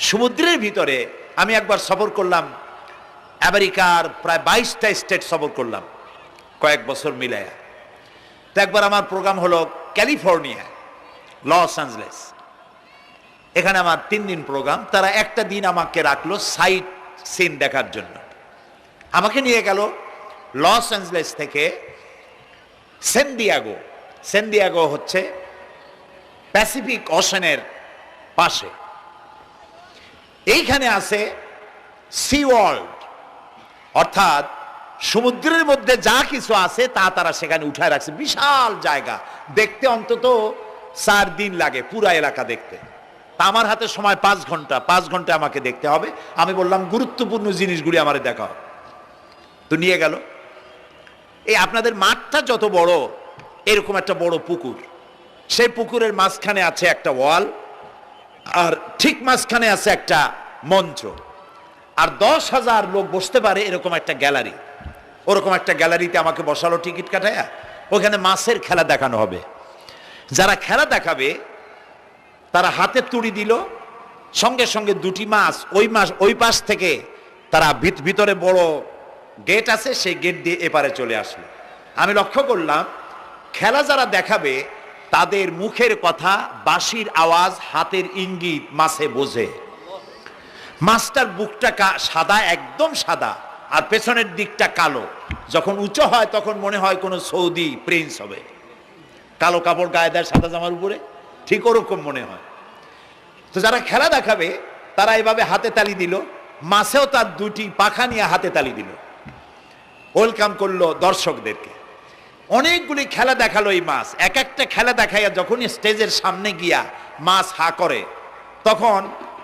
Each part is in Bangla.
সমুদ্রের ভিতরে আমি একবার সফর করলাম, আমেরিকার প্রায় 22টা স্টেট সফর করলাম কয়েক বছর মিলায়া। তো একবার আমার প্রোগ্রাম হলো ক্যালিফোর্নিয়া, লস অ্যাঞ্জেলেস। এখানে আমার 3 দিন প্রোগ্রাম। তারা একটা দিন আমাকে রাখলো সাইট সিন দেখার জন্য। আমাকে নিয়ে গেল লস অ্যাঞ্জেলেস থেকে সান দিয়েগো। সান দিয়েগো হচ্ছে প্যাসিফিক ওশানের পাশে। এইখানে আছে সি ওয়ার্ল্ড, অর্থাৎ সমুদ্রের মধ্যে যা কিছু আছে তা তারা সেখানে উঠায় রাখছে। বিশাল জায়গা, দেখতে অন্তত 4 দিন লাগে পুরা এলাকা দেখতে। তা আমার হাতে সময় 5 ঘন্টা, 5 ঘন্টা আমাকে দেখতে হবে। আমি বললাম গুরুত্বপূর্ণ জিনিসগুলি আমার দেখাও। তো নিয়ে গেল। এই আপনাদের মাঠটা যত বড়, এরকম একটা বড় পুকুর, সেই পুকুরের মাঝখানে আছে একটা ওয়াল, আর ঠিক মাঝখানে আছে একটা মঞ্চ, আর 10,000 লোক বসতে পারে এরকম একটা গ্যালারি। ওরকম একটা গ্যালারিতে আমাকে বসালো টিকিট কাটায়া। ওখানে মাছের খেলা দেখানো হবে। যারা খেলা দেখাবে তারা হাতে তুড়ি দিল, সঙ্গে সঙ্গে 2টি মাছ ওই পাশ থেকে তারা ভিতরে বড় গেট আছে, সেই গেট দিয়ে এপারে চলে আসলো। আমি লক্ষ্য করলাম খেলা যারা দেখাবে তাদের মুখের কথা, বাঁশির আওয়াজ, হাতের ইঙ্গিত মাছে বোঝে। মাছটার বুকটা সাদা, একদম সাদা, আর পেছনের দিকটা কালো। যখন উঁচু হয় তখন মনে হয় কোনো সৌদি প্রিন্স হবে। কালো কাপড় গায়ে দেয় সাদা জামার উপরে, ঠিক ওরকম মনে হয়। তো যারা খেলা দেখাবে তারা এভাবে হাতে তালি দিল, মাছেও তার 2টি পাখা নিয়ে হাতে তালি দিল, ওয়েলকাম করলো দর্শকদেরকে। অনেকগুলি খেলা দেখালো এই মাছ। এক একটা খেলা দেখাইয়া যখন স্টেজের সামনে গিয়া মাছ হা করে, তখন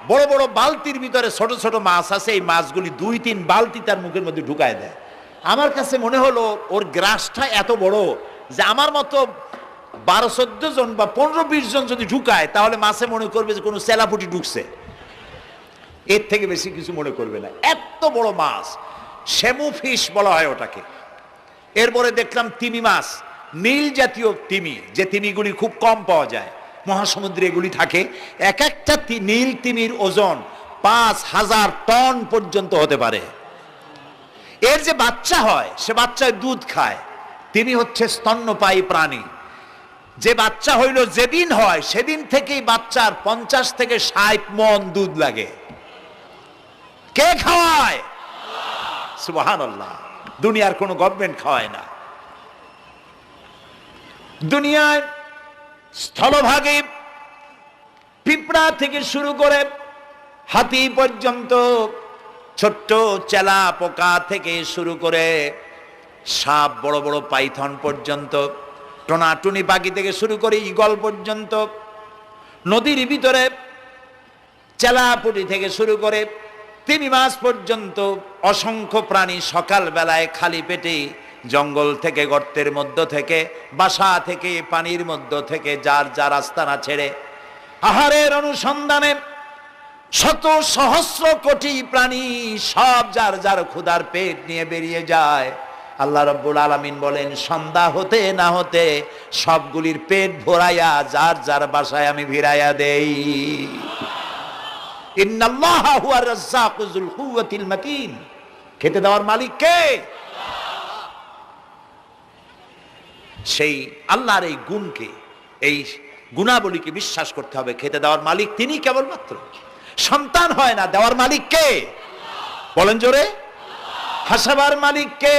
বড় বড় বালতির ভিতরে ছোট ছোট মাছ আছে, এই মাছগুলি 2-3 বালতি তার মুখের মধ্যে ঢুকায় দেয়। আমার কাছে মনে হলো ওর গ্রাসটা এত বড় যে আমার মতো 12-14 জন বা 15-20 জন যদি ঢুকায় তাহলে মাছে মনে করবে যে কোনো সেলাপুটি ঢুকছে, এর থেকে বেশি কিছু মনে করবে না। এত বড় মাছ, শ্যামু ফিশ বলা হয় ওটাকে। এরপরে দেখলাম তিমি মাছ, নীল জাতীয় তিমি, যে তিমিগুলি খুব কম পাওয়া যায় মহাসমুদ্রে, এগুলি থাকে। এক একটা নীল তিমির ওজন 5,000 টন পর্যন্ত হতে পারে। এর যে বাচ্চা হয় সে বাচ্চায় দুধ খায়। তিমি হচ্ছে স্তন্যপায়ী প্রাণী। যে বাচ্চা হইল যেদিন হয় সেদিন থেকেই বাচ্চার 50 থেকে 60 মণ দুধ লাগে। কে খাওয়ায়? সুবহানাল্লাহ। দুনিয়ার কোনো গভর্নমেন্ট খাওয়ায় না। দুনিয়ায় স্থলভাগে পিঁপড়া থেকে শুরু করে হাতি পর্যন্ত, ছোট্ট চেলা পোকা থেকে শুরু করে সাপ, বড় বড় পাইথন পর্যন্ত, টোনাটুনি পাখি থেকে শুরু করে ঈগল পর্যন্ত, নদীর ভিতরে চেলাপুটি থেকে শুরু করে তিমি মাছ পর্যন্ত অসংখ্য প্রাণী সকাল বেলায় খালি পেটে জঙ্গল থেকে, গর্তের মধ্য থেকে, বাসা থেকে, পানির মধ্য থেকে যার যার আস্তানা ছেড়ে আহারের অনুসন্ধানে শত সহস্র কোটি প্রাণী সব যার যার ক্ষুধার পেট নিয়ে বেরিয়ে যায়। আল্লাহ রাব্বুল আলামিন বলেন, সন্ধ্যা হতে না হতে সবগুলির পেট ভরাইয়া যার যার বাসায় আমি ভিড়াইয়া দেই। ইন্নাল্লাহা হুয়ার রাজ্জাকু যুল কুওয়াতিল মাতিন। খেতে দেওয়ার মালিক কে? সেই আল্লাহর এই গুণকে, এই গুণাবলীকে বিশ্বাস করতে হবে। খেতে দেওয়ার মালিক তিনি কেবলমাত্র। সন্তান হয় না, দেওয়ার মালিক কে? বলেন জোরে। হাসাবার মালিক কে?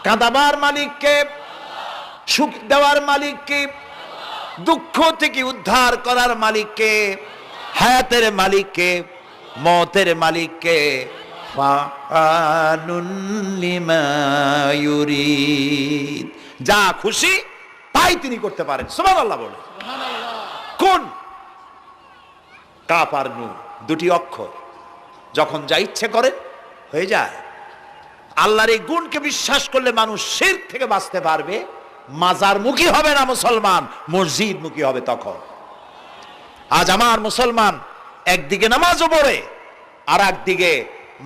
কাঁদাবার মালিক কে? সুখ দেওয়ার মালিক কে? দুঃখ থেকে উদ্ধার করার মালিক কে? হায়াতের মালিক কে? মওতের মালিক কে? ফাআলুন লিমা ইউরিদ। যা খুশি তাই তিনি করতে পারেন। সুবহানাল্লাহ বলে। কোন? কাফ আর নুন, 2টি অক্ষর। যখন যা ইচ্ছে করে হয়ে যায়। আল্লাহর এই গুণকে বিশ্বাস করলে মানুষ শিরক থেকে বাঁচতে পারবে। মাজার মুখী হবে না মুসলমান, মসজিদ মুখী হবে তখন। আজ আমার মুসলমান একদিকে নামাজও পড়ে আর একদিকে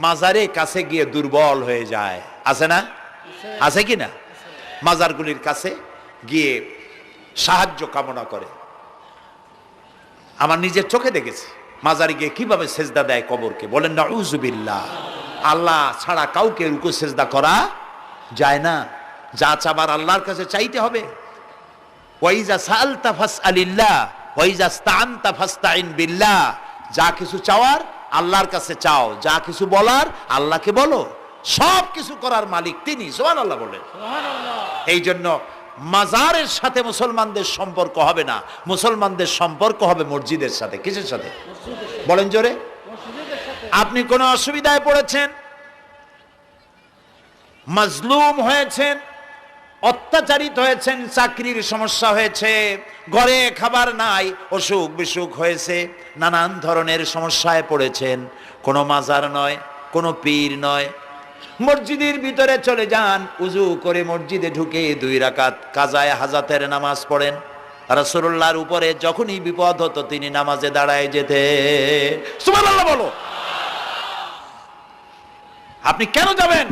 মাজারের কাছে গিয়ে দুর্বল হয়ে যায়। আছে না? আছে কি না? মাজারগুলির কাছে গিয়ে সাহায্য কামনা করে। আমার নিজের চোখে দেখেছি। মাজারে গিয়ে কিভাবে সেজদা দেয় কবরকে, বলেন নাউযুবিল্লাহ। আল্লাহ ছাড়া কাউকে রুকু সেজদা করা যায় না। যা চাবার আল্লাহর কাছে চাইতে হবে। ওয়াইজা সাআলতা ফাসআলিল্লাহ ওয়াইজা ইসতাআনতা ফাসতাইন বিল্লাহ। যা কিছু চাওয়ার আল্লাহর কাছে চাও, যা কিছু বলার আল্লাহকে বলো। সব কিছু করার মালিক তিনি, সুবহানাল্লাহ বলেন। এই জন্য মাজারের সাথে মুসলমানদের সম্পর্ক হবে না, মুসলমানদের সম্পর্ক হবে মসজিদের সাথে। কিসের সাথে বলেন জোরে? আপনি কোন অসুবিধায় পড়েছেন, মাজলুম হয়েছেন, অত্যাচারিত হয়েছেন, চাকরির সমস্যা হয়েছে, ঘরে খাবার নাই, অসুখ বিসুখ হয়েছে, নানান ধরনের সমস্যায় পড়েছেন, কোনো মাজার নয়, কোনো পীর নয়, মসজিদের ভিতরে চলে যান, উজু করে মসজিদে ঢুকে 2 রাকাত কাজায়ে হাজাতের নামাজ পড়েন। রাসূলুল্লাহর উপরে যখনই বিপদ হতো তিনি নামাজে দাঁড়ায় যেতে। সুবহানাল্লাহ বলো। আপনি কেন যাবেন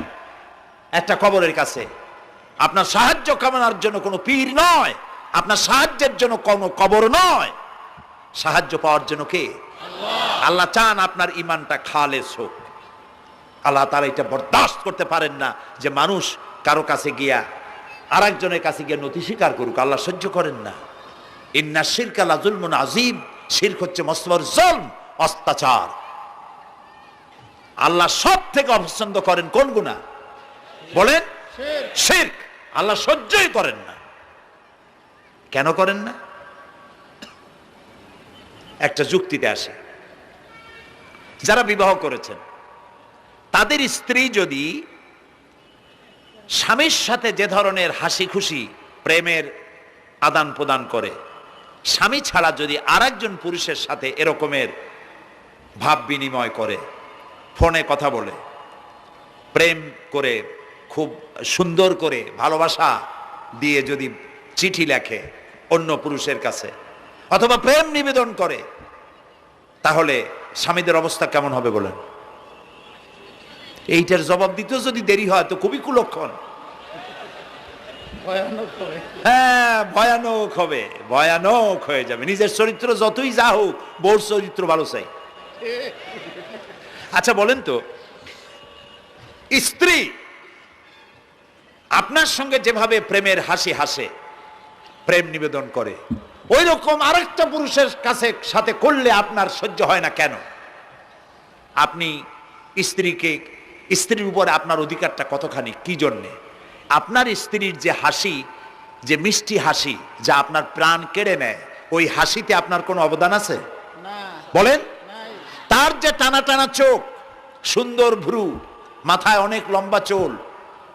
একটা কবরের কাছে? আপনার সাহায্য কামনার জন্য কোনো পীর নয়, আপনার সাহায্যের জন্য কোনো কবর নয়, সাহায্য পাওয়ার জন্য কে? আল্লাহ চান আপনার ঈমানটা খালেস হোক। আল্লাহ তাআলা এটা বরদাস্ত করতে পারেন না যে মানুষ কারো কাছে গিয়া আরেকজনের কাছে গিয়ে নথি স্বীকার করুক। আল্লাহ সহ্য করেন না। ইন্না শিরকা লাযুলমুন আযীম। শিরক হচ্ছে মস্ত বড় জুলম, অত্যাচার। আল্লাহ সব থেকে অপছন্দ করেন কোন গুনাহ বলেন? শিরক। আল্লাহ সহ্যই করেন না। কেন করেন না? একটা যুক্তিতে আসে। যারা বিবাহ করেছেন তাদের স্ত্রী যদি স্বামীর সাথে যে ধরনের হাসি খুশি প্রেমের আদান প্রদান করে, স্বামী ছাড়া যদি আরেকজন পুরুষের সাথে এরকমের ভাব বিনিময় করে, ফোনে কথা বলে, প্রেম করে, খুব সুন্দর করে ভালোবাসা দিয়ে যদি চিঠি লেখে অন্য পুরুষের কাছে, অথবা প্রেম নিবেদন করে, তাহলে স্বামীদের অবস্থা কেমন হবে বলেন? এইটার জবাব দিতে যদি দেরি হয় তো খুবই কুলক্ষণ। হ্যাঁ, ভয়ানক হবে, ভয়ানক হয়ে যাবে। নিজের চরিত্র যতই যা হোক, বউর চরিত্র ভালো চাই। আচ্ছা বলেন তো, স্ত্রী আপনার সঙ্গে যেভাবে প্রেমের হাসি হাসে, প্রেম নিবেদন করে, ওই রকম আরেকটা পুরুষের কাছে সাথে করলে আপনার সহ্য হয় না কেন? আপনি স্ত্রীর উপরে আপনার অধিকারটা কতখানি, কি জন্যে? আপনার স্ত্রীর যে হাসি, যে মিষ্টি হাসি, যা আপনার প্রাণ কেড়ে নেয়, ওই হাসিতে আপনার কোনো অবদান আছে বলেন? তার যে টানা টানা চোখ, সুন্দর ভ্রু, মাথায় অনেক লম্বা চুল,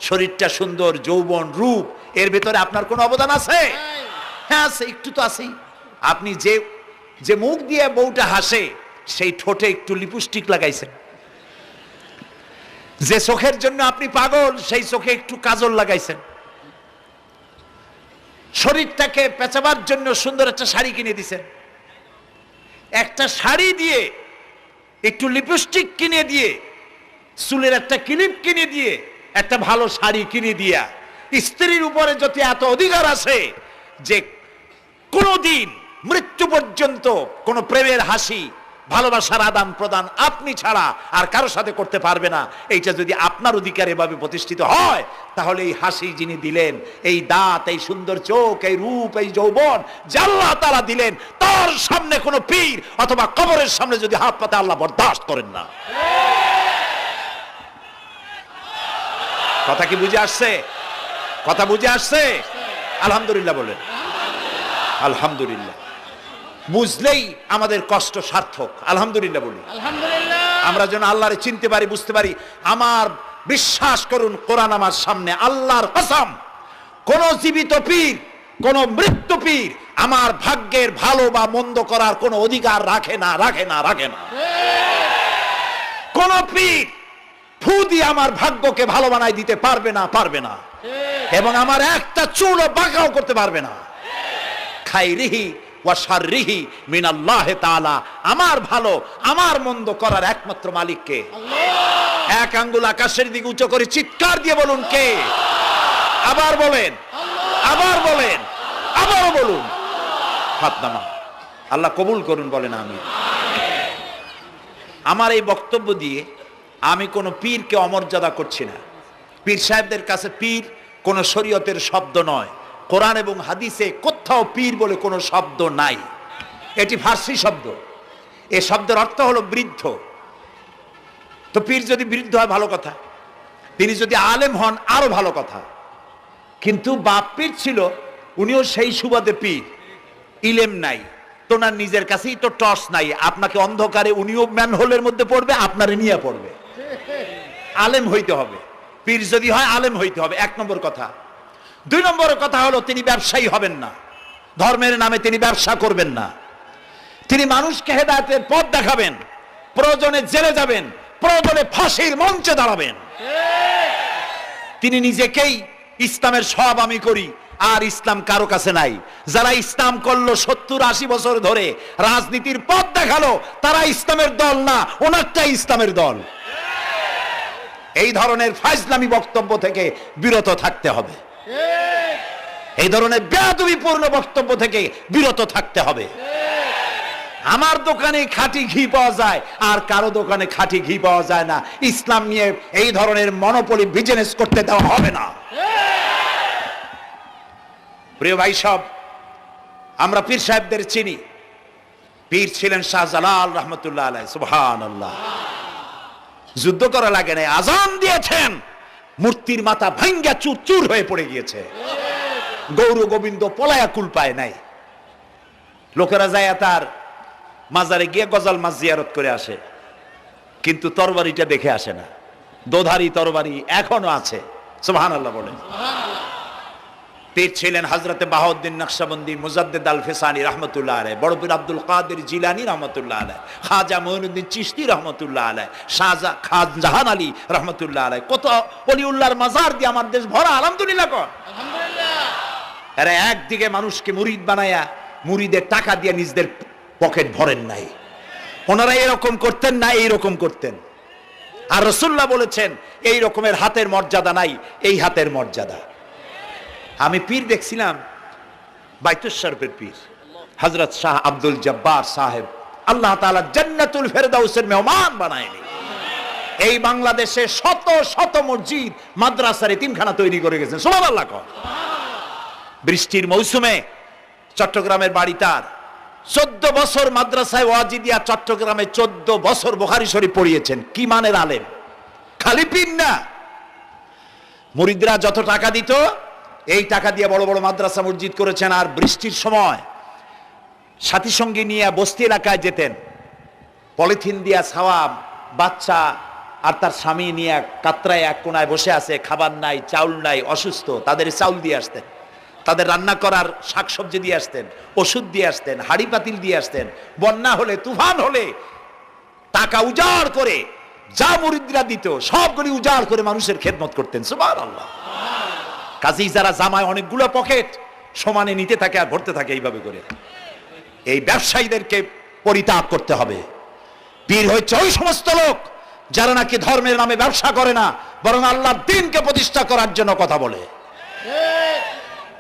শরীরটা সুন্দর, যৌবন, রূপ, এর ভেতরে আপনার কোনো অবদান আছে? হ্যাঁ আছে, একটু তো আছেই। আপনি যে মুখ দিয়ে বউটা হাসে, সেই ঠোঁটে একটু লিপস্টিক লাগাইছেন। যে চোখের জন্য আপনি পাগল, সেই চোখে একটু কাজল লাগাইছেন। শরীরটাকে পেঁচাবার জন্য সুন্দর একটা শাড়ি কিনে দিছেন। একটা শাড়ি দিয়ে, একটু লিপস্টিক কিনে দিয়ে, চুলের একটা ক্লিপ কিনে দিয়ে, একটা ভালো শাড়ি কিনে দিয়া স্ত্রীর উপরে যদি এত অধিকার আছে যে কোনদিন মৃত্যু পর্যন্ত কোন প্রেমের হাসি, ভালোবাসার আদান প্রদান আপনি ছাড়া আর কারো সাথে করতে পারবে না, এইটা যদি আপনার অধিকার এভাবে প্রতিষ্ঠিত হয়, তাহলে এই হাসি যিনি দিলেন, এই দাঁত, এই সুন্দর চোখ, এই রূপ, এই যৌবন যে আল্লাহ তাআলা দিলেন, তার সামনে কোনো পীর অথবা কবরের সামনে যদি হাত পাতে আল্লাহ বরদাস্ত করেন না। কথা কি বুঝে আসছে? কথা বুঝে আসছে? আলহামদুলিল্লাহ বলেন। আলহামদুলিল্লাহ। বুঝলেই আমাদের কষ্ট সার্থক। আলহামদুলিল্লাহ বলি। আমরা যেন আল্লাহরে চিনতে পারি, বুঝতে পারি। আমার বিশ্বাস করুন, কোরআন আমার সামনে, আল্লাহর কসম, কোন জীবিত পীর, কোন মৃত্যু পীর আমার ভাগ্যের ভালো বা মন্দ করার কোন অধিকার রাখে না, রাখে না, রাখে না। কোন পীর ফু দিয়ে আমার ভাগ্যকে ভালো বানাই দিতে পারবে না, পারবে না, এবং আমার একটা চুলও বাঁকাও করতে পারবে না। খাইরিহি ওয়া শাররিহি মিনাল্লাহ তাআলা। আমার ভালো, আমার মন্দ করার একমাত্র মালিক কে? আল্লাহ। এক আঙ্গুল আকাশের দিকে উঁচু করে চিৎকার দিয়ে বলুন, কে? আবার বলেন, আবার বলেন, আবারও বলুন। হাত নামা। আল্লাহ কবুল করুন, বলেন আমিন। আমার এই বক্তব্য দিয়ে আমি কোনো পীরকে অমর্যাদা করছি না। পীর সাহেবদের কাছে পীর কোনো শরীয়তের শব্দ নয়। কোরআন এবং হাদিসে কোথাও পীর বলে কোনো শব্দ নাই। এটি ফার্সি শব্দ। এ শব্দের অর্থ হলো বৃদ্ধ। তো পীর যদি বৃদ্ধ হয় ভালো কথা, তিনি যদি আলেম হন আরো ভালো কথা। কিন্তু বাপ পীর ছিল, উনিও সেই সুবাদে পীর। ইলেম নাই, তোনার নিজের কাছেই তো টর্চ নাই। আপনাকে অন্ধকারে উনিও ম্যানহোলের মধ্যে পড়বে, আপনারে নিয়ে পড়বে। আলেম হইতে হবে, পীর যদি হয় আলেম হইতে হবে, 1 নম্বর কথা। 2 নম্বর কথা হলো তিনি ব্যবসায়ী হবেন না। ধর্মের নামে তিনি ব্যবসা করবেন না। তিনি মানুষকে হেদায়েতের পথ দেখাবেন, প্রয়োজনে জেলে যাবেন, প্রয়োজনে ফাঁসির মঞ্চে দাঁড়াবেন। তিনি নিজেকেই ইসলামের সব আমি করি, আর ইসলাম কারো কাছে নাই। যারা ইসলাম করলো 70-80 বছর ধরে, রাজনীতির পথ দেখালো, তারা ইসলামের দল না, ওনারটাই ইসলামের দল। এই ধরনের ফাজলামি বক্তব্য থেকে বিরত থাকতে হবে। এই ধরনের বেয়াদবিপূর্ণ বক্তব্য থেকে বিরত থাকতে হবে। আমার দোকানে খাঁটি ঘি পাওয়া যায়, আর কারো দোকানে খাঁটি ঘি পাওয়া যায় না। ইসলাম নিয়ে এই ধরনের মনোপলি বিজনেস করতে দেওয়া হবে না। প্রিয় ভাই সব, আমরা পীর সাহেবদের চিনি। পীর ছিলেন শাহজালাল রহমতুল্লাহ আলাইহি। সুবহানাল্লাহ। যুদ্ধ করা লাগে না, আজান দিয়েছেন, মূর্তির মাথা ভাঙ্গা চুর চুর হয়ে পড়ে গিয়েছে। গৌর গোবিন্দ পলায়া কুল পায় নাই। লোকেরা যায় তার মাজারে গিয়ে গজাল মাছ জিয়ারত করে আসে, কিন্তু তরবারিটা দেখে আসে না। দোধারি তরবারি এখনো আছে। সুবহানাল্লাহ বলেন। পীর ছিলেন হযরতে বাহাউদ্দিন নকশবন্দি, মুজাদ্দিদ আল ফিসানি রহমতুল্লাহ আলাইহি, বড় পীর আব্দুল কাদের জিলানী রহমতুল্লাহ আলাইহি, খাজা মঈনুদ্দিন চিশতি রহমতুল্লাহ আলাইহি, শাহজাহান আলী রহমতুল্লাহ আলাইহি। কত ওলিউল্লাহর মাজার দিয়ে আমার দেশ ভরা। আলহামদুলিল্লাহ কর। আলহামদুলিল্লাহ। এরা একদিকে মানুষকে মুরিদ বানায়া মুরিদের টাকা দিয়ে নিজেদের পকেট ভরেন নাই। ওনারা এরকম করতেন না, এইরকম করতেন। আর রাসূলুল্লাহ বলেছেন এই রকমের হাতের মর্যাদা নাই, এই হাতের মর্যাদা। আমি পীর দেখছিলাম, বাইতুল শরীফের পীর হযরত শাহ আব্দুল জব্বার সাহেব, আল্লাহ তাআলা জান্নাতুল ফেরদাউসের মেহমান বানায়নি। এই বাংলাদেশে শত শত মসজিদ, মাদ্রাসার এতিমখানা তৈরি করে গেছেন। সুবহানাল্লাহ। বৃষ্টির মৌসুমে চট্টগ্রামের বাড়ি তার, 14 বছর মাদ্রাসায় ওয়াজিদিয়া চট্টগ্রামে 14 বছর বুখারী শরীফ পড়িয়েছেন। কি মানের আলেম, খালি পীর না। মুরিদরা যত টাকা দিত, এই টাকা দিয়ে বড় বড় মাদ্রাসা মসজিদ করেছেন। আর বৃষ্টির সময় সাথী সঙ্গী নিয়ে বস্তি এলাকায় যেতেন, পলিথিন দিয়া ছাওয়া, বাচ্চা আর তার স্বামী নিয়ে কাতরায় এক কোনায় বসে আছে, খাবার নাই, চাউল নাই, অসুস্থ, তাদের চাউল দিয়ে আসতেন, তাদের রান্না করার শাকসবজি দিয়ে আসতেন, ওষুধ দিয়ে আসতেন, হাড়ি পাতিল দিয়ে আসতেন। বন্যা হলে, তুফান হলে টাকা উজাড় করে যা মুরিদরা দিত সবগুলি উজাড় করে মানুষের খেদমত করতেন। সুবহানাল্লাহ। কাজী যারা জামায় অনেকগুলো পকেট সমানে নিতে থাকে আর ভরতে থাকে, এইভাবে করে এই ব্যবসায়ীদেরকে পরিত্যাগ করতে হবে। পীর হচ্ছে ওই সমস্ত লোক যারা নাকি ধর্মের নামে ব্যবসা করে না, বরং আল্লাহর দ্বীনকে প্রতিষ্ঠা করার জন্য কথা বলে।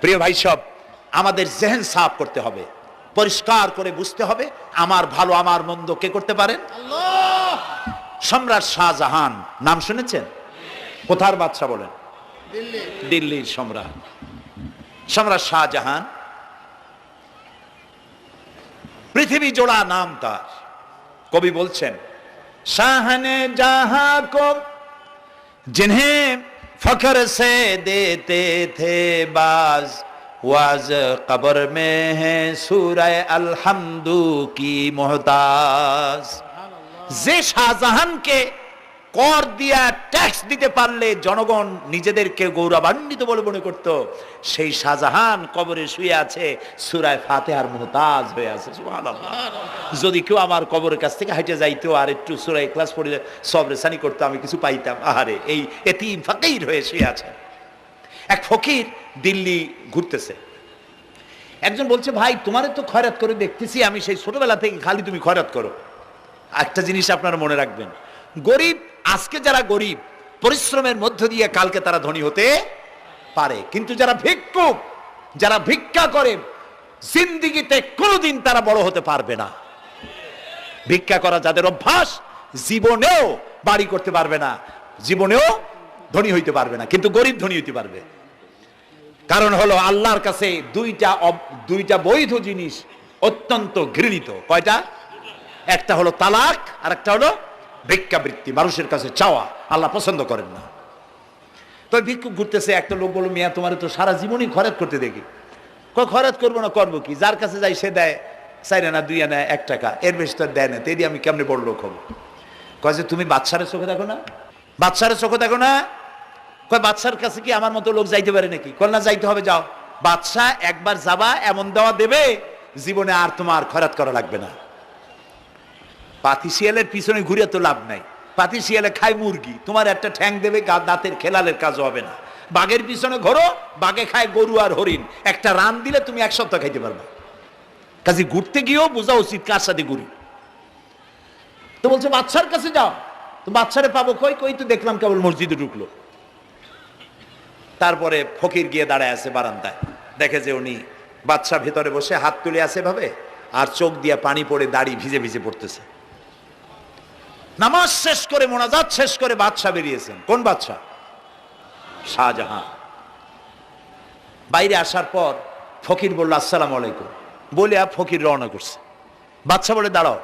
প্রিয় ভাই সব, আমাদের জেহেন সাফ করতে হবে, পরিষ্কার করে বুঝতে হবে আমার ভালো আমার মন্দ কে করতে পারেন? আল্লাহ। সম্রাট শাহজাহান নাম শুনেছেন? কোথার বাদশা বলেন? দিল্লির সম্রাট। সম্রাট শাহজাহান, পৃথিবী জোড়া নাম তার। কবি বলছেন, শাহনে জাহাं को जिन्हें फख्र से देते थे बाज, वाज कब्र में है सूरह अलहम्दु की मोहताज। যে শাহজাহানকে কর দিয়া ট্যাক্স দিতে পারলে জনগণ নিজেদেরকে গৌরবান্বিত বলে মনে করত, সেই শাহজাহান কবরে শুয়ে আছে, সূরা ফাতিহার মুহতাজ হয়ে আছে। সুবহানাল্লাহ। যদি কেউ আমার কবরের কাছ থেকে হেঁটে যাইতো আর একটু সূরা ইখলাস পড়ে সবরে সানি করতো, আমি কিছু পাইতাম। আহারে, এই এতিম ফকির হয়ে শুয়ে আছে। এক ফকির দিল্লি ঘুরতেছে, একজন বলছে, ভাই তোমারে তো খয়রাত করে দেখতেছি আমি সেই ছোটবেলা থেকে, খালি তুমি খয়রাত করো। একটা জিনিস আপনারা মনে রাখবেন, গরিব, আজকে যারা গরিব পরিশ্রমের মধ্য দিয়ে কালকে তারা ধনী হতে পারে, কিন্তু যারা ভিক্ষুক, যারা ভিক্ষা করে, জিন্দেগিতে কোনোদিন তারা বড় হতে পারবে না। ভিক্ষা করা যাদের অভ্যাস, জীবনেও বাড়ি করতে পারবে না, জীবনেও ধনী হইতে পারবে না, কিন্তু গরিব ধনী হইতে পারবে। কারণ হলো আল্লাহর কাছে দুইটা বৈধ জিনিস অত্যন্ত ঘৃণিত। কয়টা? একটা হলো তালাক, আর একটা হলো ভিক্ষাবৃত্তি, মানুষের কাছে চাওয়া। আল্লাহ পছন্দ করেন না। তো ভিক্ষুক ঘুরতেছে, একটা লোক বলল, মিয়া তোমার তো সারা জীবনই খরচ করতে দেখি। খরচ করবো না, করবো কি? যার কাছে যাই সে দেয় 4 আনা 2 আনা 1 টাকা, এর বেশি তো দেয় না। তেদি আমি কেমনে বড় লোক হবো? কয় যে তুমি বাদশার চোখে দেখো না, বাদশার চোখে দেখো না। কয় বাদশার কাছে কি আমার মতো লোক যাইতে পারে নাকি? কল না, যাইতে হবে, যাও। বাদশা একবার যাবা, এমন দেওয়া দেবে জীবনে আর তোমার খরচ করা লাগবে না। পাতি শিয়ালের পিছনে ঘুরে তো লাভ নাই। পাতি শিয়ালে খায় মুরগি, তোমার একটা ঠ্যাং দেবে, দাঁতের খেলালের কাজ হবে না। বাঘের পিছনে ঘোরো, বাঘে খায় গরু আর হরিণ, একটা রান দিলে তুমি 1 সপ্তাহ খাইতে পারবা। কাজে ঘুরতে গিয়েও বোঝা উচিত কার সাথে ঘুরি। তো বলছে বাদশার কাছে যাও। তো বাদশারে পাবো কই? কই তো দেখলাম কেবল মসজিদে ঢুকলো। তারপরে ফকির গিয়ে দাঁড়ায় আছে বারান্দায়, দেখে যে উনি বাদশা ভেতরে বসে হাত তুলে আছে ভাবে, আর চোখ দিয়ে পানি পড়ে দাড়ি ভিজে ভিজে পড়তেছে। নামাজ শেষ করে, মোনাজাত শেষ করে বাদশা বেরিয়েছেন। কোন বাদশা? শাহজাহান। বাইরে আসার পর ফকির বলল আসসালামু আলাইকুম, বলে ফকির রওনা করছে। বাদশা বলে দাঁড়াও,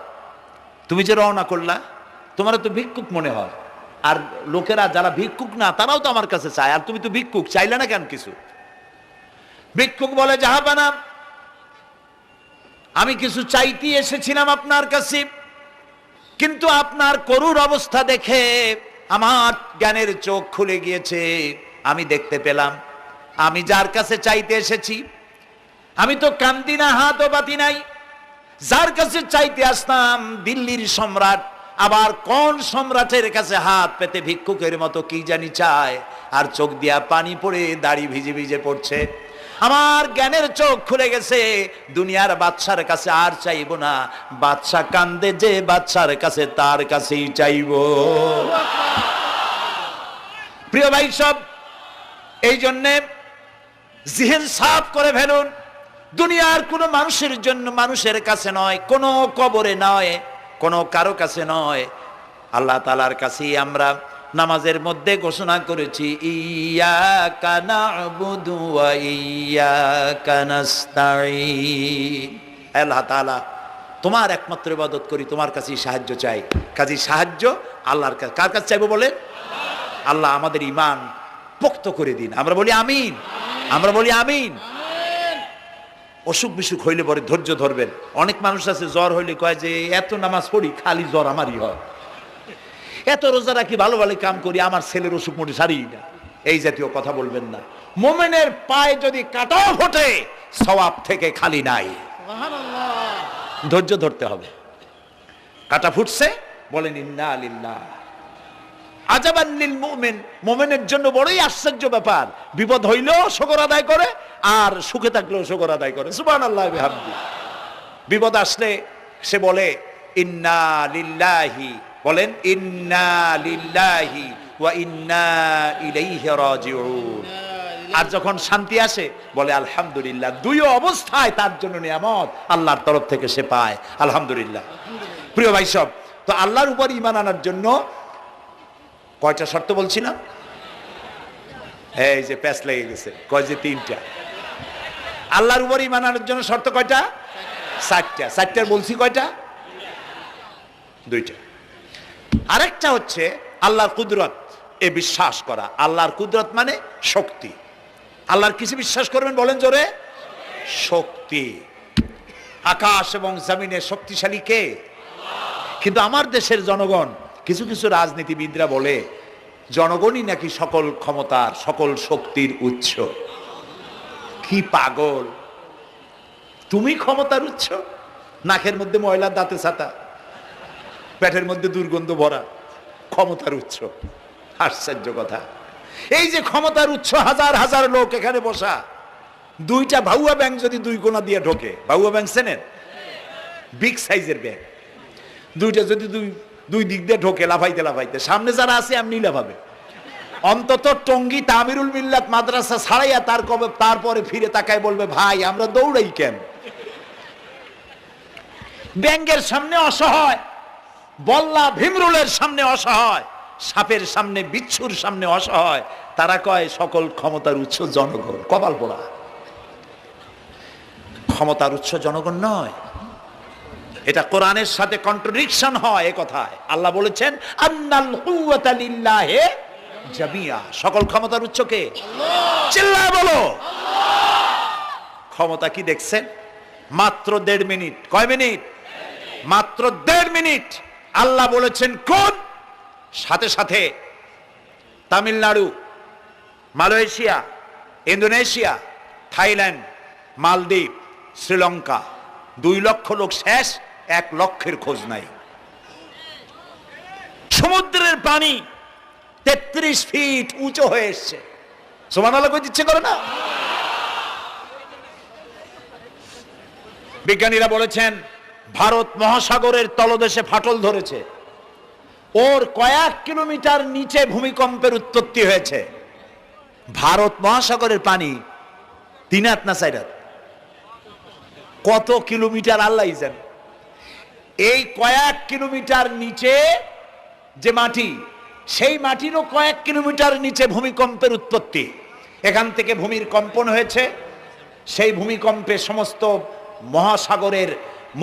তুমি যে রওনা করলা, তোমার তো ভিক্ষুক মনে হয়, আর লোকেরা যারা ভিক্ষুক না তারাও তো আমার কাছে চায়, আর তুমি তো ভিক্ষুক, চাইলে না কেন কিছু? ভিক্ষুক বলে জাহাপানা, আমি কিছু চাইতে এসেছিলাম আপনার কাছে, কিন্তু আপনার করুণ অবস্থা দেখে আমার জ্ঞানের চোখ খুলে গিয়েছে। আমি দেখতে পেলাম আমি যার কাছে চাইতে এসেছি, আমি তো কান্দি না, হাতও পাতি নাই। যার কাছে চাইতে আসতাম দিল্লির সম্রাট, আবার কোন সম্রাটের কাছে হাত পেতে ভিক্ষুকের মতো কি জানি চায়, আর চোখ দিয়া পানি পড়ে দাড়ি ভিজে ভিজে পড়ছে। আমার জ্ঞানের চোখ খুলে গেছে, দুনিয়ার বাদশার কাছে আর চাইবো না। বাদশা কান্দে যে বাদশার কাছে, তার কাছেই চাইবো। প্রিয় ভাই সব, এই জন্যে জিহ্ন সাফ করে ফেলুন। দুনিয়ার কোনো মানুষের জন্য, মানুষের কাছে নয়, কোনো কবরে নয়, কোনো কারো কাছে নয়, আল্লাহ তাআলার কাছেই আমরা নামাজের মধ্যে ঘোষণা করেছি, ইয়াকা না'বুদু ওয়া ইয়াকা নাস্তাঈন। আল্লাহ তাআলা, তোমার একমাত্র ইবাদত করি, তোমার কাছেই সাহায্য চাই। কাজে সাহায্য আল্লাহর কাছে। কার কাছে চাইবো বলে? আল্লাহ আমাদের ঈমান পোক্ত করে দিন। আমরা বলি আমিন, আমরা বলি আমিন। অসুখ বিসুখ হইলে পরে ধৈর্য ধরবেন। অনেক মানুষ আছে জ্বর হইলে কয় যে এত নামাজ পড়ি খালি জ্বর আমারই হয়, এত রোজা রাখি, ভালো ভালো কাম করি, আমার ছেলের অসুখ মোটে সারিই না। এই জাতীয় কথা বলবেন না। মুমিনের পায়ে যদি কাঁটাও ফোটে, সওয়াব থেকে খালি নাই। ধৈর্য ধরতে হবে। কাঁটা ফুটছে, বলেন ইন্না লিল্লাহ। আজাবান লিল মুমিন, মুমিনের জন্য বড়ই আশ্চর্য ব্যাপার, বিপদ হইলেও শুকর আদায় করে, আর সুখে থাকলেও শুকর আদায় করে। সুবহানাল্লাহ ওয়া বিহামদি। বিপদ আসলে সে বলে ইন্না লিল্লাহি, বলেন ইন্না লিল্লাহি ওয়া ইন্না ইলাইহি রাজিউন। আর যখন শান্তি আসে বলে আলহামদুলিল্লাহ। দুই অবস্থায় তার জন্য নিয়ামত আল্লাহর তরফ থেকে সে পায়, আলহামদুলিল্লাহ। প্রিয় ভাই সব, তো আল্লাহর উপর ঈমান আনার জন্য কয়টা শর্ত বলছিলাম? এই যে প্যাচ লেগে গেছে, কয় যে 3টা। আল্লাহর উপর ঈমান আনার জন্য শর্ত কয়টা? 4টা। 4টার বলছি কয়টা? 2টা। আরেকটা হচ্ছে আল্লাহর কুদরত, এ বিশ্বাস করা। আল্লাহর কুদরত মানে শক্তি। আল্লাহর কিছু বিশ্বাস করবেন, বলেন জোরে? শক্তি। আকাশ এবং জমিনে শক্তিশালী কে? কিন্তু আমার দেশের জনগণ, কিছু কিছু রাজনীতিবিদরা বলে জনগণই নাকি সকল ক্ষমতার, সকল শক্তির উৎস। কি পাগল! তুমি ক্ষমতার উৎস? নাকের মধ্যে ময়লা, দাঁতে ছাতা, পেটের মধ্যে দুর্গন্ধ ভরা, ক্ষমতার উৎস? আশ্চর্য কথা। এই যে ক্ষমতার উৎস, হাজার হাজার লোক এখানে বসা, 2টা ভাউয়া ব্যাংক যদি 2 কোণা দিয়ে ঢোকে, ভাউয়া ব্যাংক চেনেন? বিগ সাইজের ব্যাংক, 2টা যদি দুই দিক দিয়ে ঢোকে লাফাইতে লাফাইতে, সামনে যারা আছে এমনি লাফাবে। অন্তত টঙ্গী তামিরুল মিল্লাত মাদ্রাসা ছাড়াইয়া তারপরে ফিরে তাকায় বলবে, ভাই আমরা দৌড়াই কেন? ব্যাংকের সামনে অসহায় বল্লা ভীমরুলের সামনে অসহায়, সাপের সামনে বিচ্ছুর সামনে অসহায়, তারা কয় সকল ক্ষমতার উৎস জনগণ। কপাল পোড়া। ক্ষমতার উৎস জনগণ নয়, এটা কোরআনের সাথে কন্ট্রাডিকশন হয়। এ কথায় আল্লাহ বলেছেন আন্নাল কুওয়াতা লিল্লাহি জামিয়া, সকল ক্ষমতার উৎস কে? চিল্লায় বলো ক্ষমতা কি দেখছেন? মাত্র 1.5 মিনিট। কয় মিনিট? মাত্র 1.5 মিনিট। আল্লাহ বলেছেন কোন? সাথে সাথে তামিলনাড়ু, মালয়েশিয়া, ইন্দোনেশিয়া, থাইল্যান্ড, মালদ্বীপ, শ্রীলঙ্কা 2 লক্ষ লোক শেষ, 1 লক্ষের খোঁজ নাই। সমুদ্রের পানি 33 ফিট উঁচু হয়ে এসছে। সুবহানাল্লাহ কই দিচ্ছে করে না? বিজ্ঞানীরা বলেছেন ভারত মহাসাগরের তলদেশে ফাটল ধরেছে, ওর কয়েক কিলোমিটার নিচে ভূমিকম্পের উৎপত্তি হয়েছে। ভারত মহাসাগরের পানি 3 হাত না 4 হাত, কত কিলোমিটার আল্লাহই জানে। এই কয়েক কিলোমিটার নিচে যে মাটি, সেই মাটিরও কয়েক কিলোমিটার নিচে ভূমিকম্পের উৎপত্তি। এখান থেকে ভূমির কম্পন হয়েছে, সেই ভূমিকম্পে সমস্ত মহাসাগরের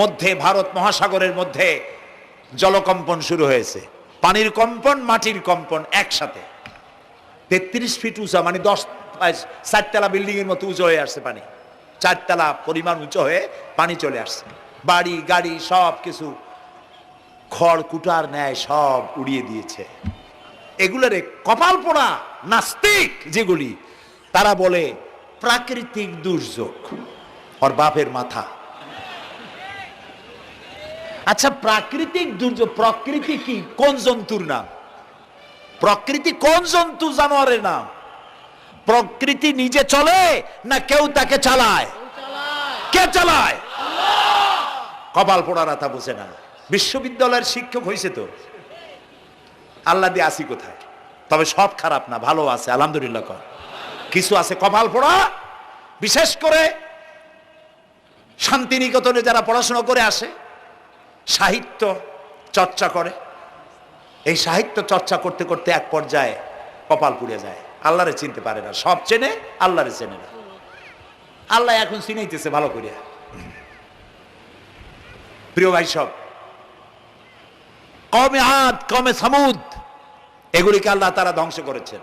মধ্যে, ভারত মহাসাগরের মধ্যে জলকম্পন শুরু হয়েছে। পানির কম্পন, মাটির কম্পন একসাথে। 33 ফিট উঁচা, মানে 4 তলা বিল্ডিং এর মতো উঁচু হয়ে আসছে পানি। 4 তলা পরিমাণ উঁচু হয়ে পানি চলে আসছে। বাড়ি গাড়ি সব কিছু খড় কুটার ন্যায় সব উড়িয়ে দিয়েছে। এগুলোরে কপাল পোড়া নাস্তিক যেগুলি, তারা বলে প্রাকৃতিক দুর্যোগ। ওর বাপের মাথা। আচ্ছা, প্রাকৃতিক দুর্যোগ, প্রকৃতি কি? কোন জন্তুর নাম? প্রকৃতি কোন জন্তু জানোয়ারের নাম? প্রকৃতি নিজে চলে না কেউ তাকে চালায়? কে চালায়? কপাল পোড়ারা তা বুঝে না। বিশ্ববিদ্যালয়ের শিক্ষক হয়েছে তো, আল্লাহ দিয়ে আসি কোথায়? তবে সব খারাপ না, ভালো আছে আলহামদুলিল্লাহ। কিছু আছে কপাল পোড়া। বিশেষ করে শান্তিনিকেতনে যারা পড়াশোনা করে আসে, সাহিত্য চর্চা করে, এই সাহিত্য চর্চা করতে করতে এক পর্যায়ে কপাল পুড়ে যায়। আল্লাহরে চিনতে পারে না, সব চেনে আল্লাহরে চেনে না। আল্লাহ এখন চিনাইতেছে ভালো করে। প্রিয় ভাই, সব কওমে আদ, কওমে সামুদ, এগুলিকে আল্লাহ তারা ধ্বংস করেছেন।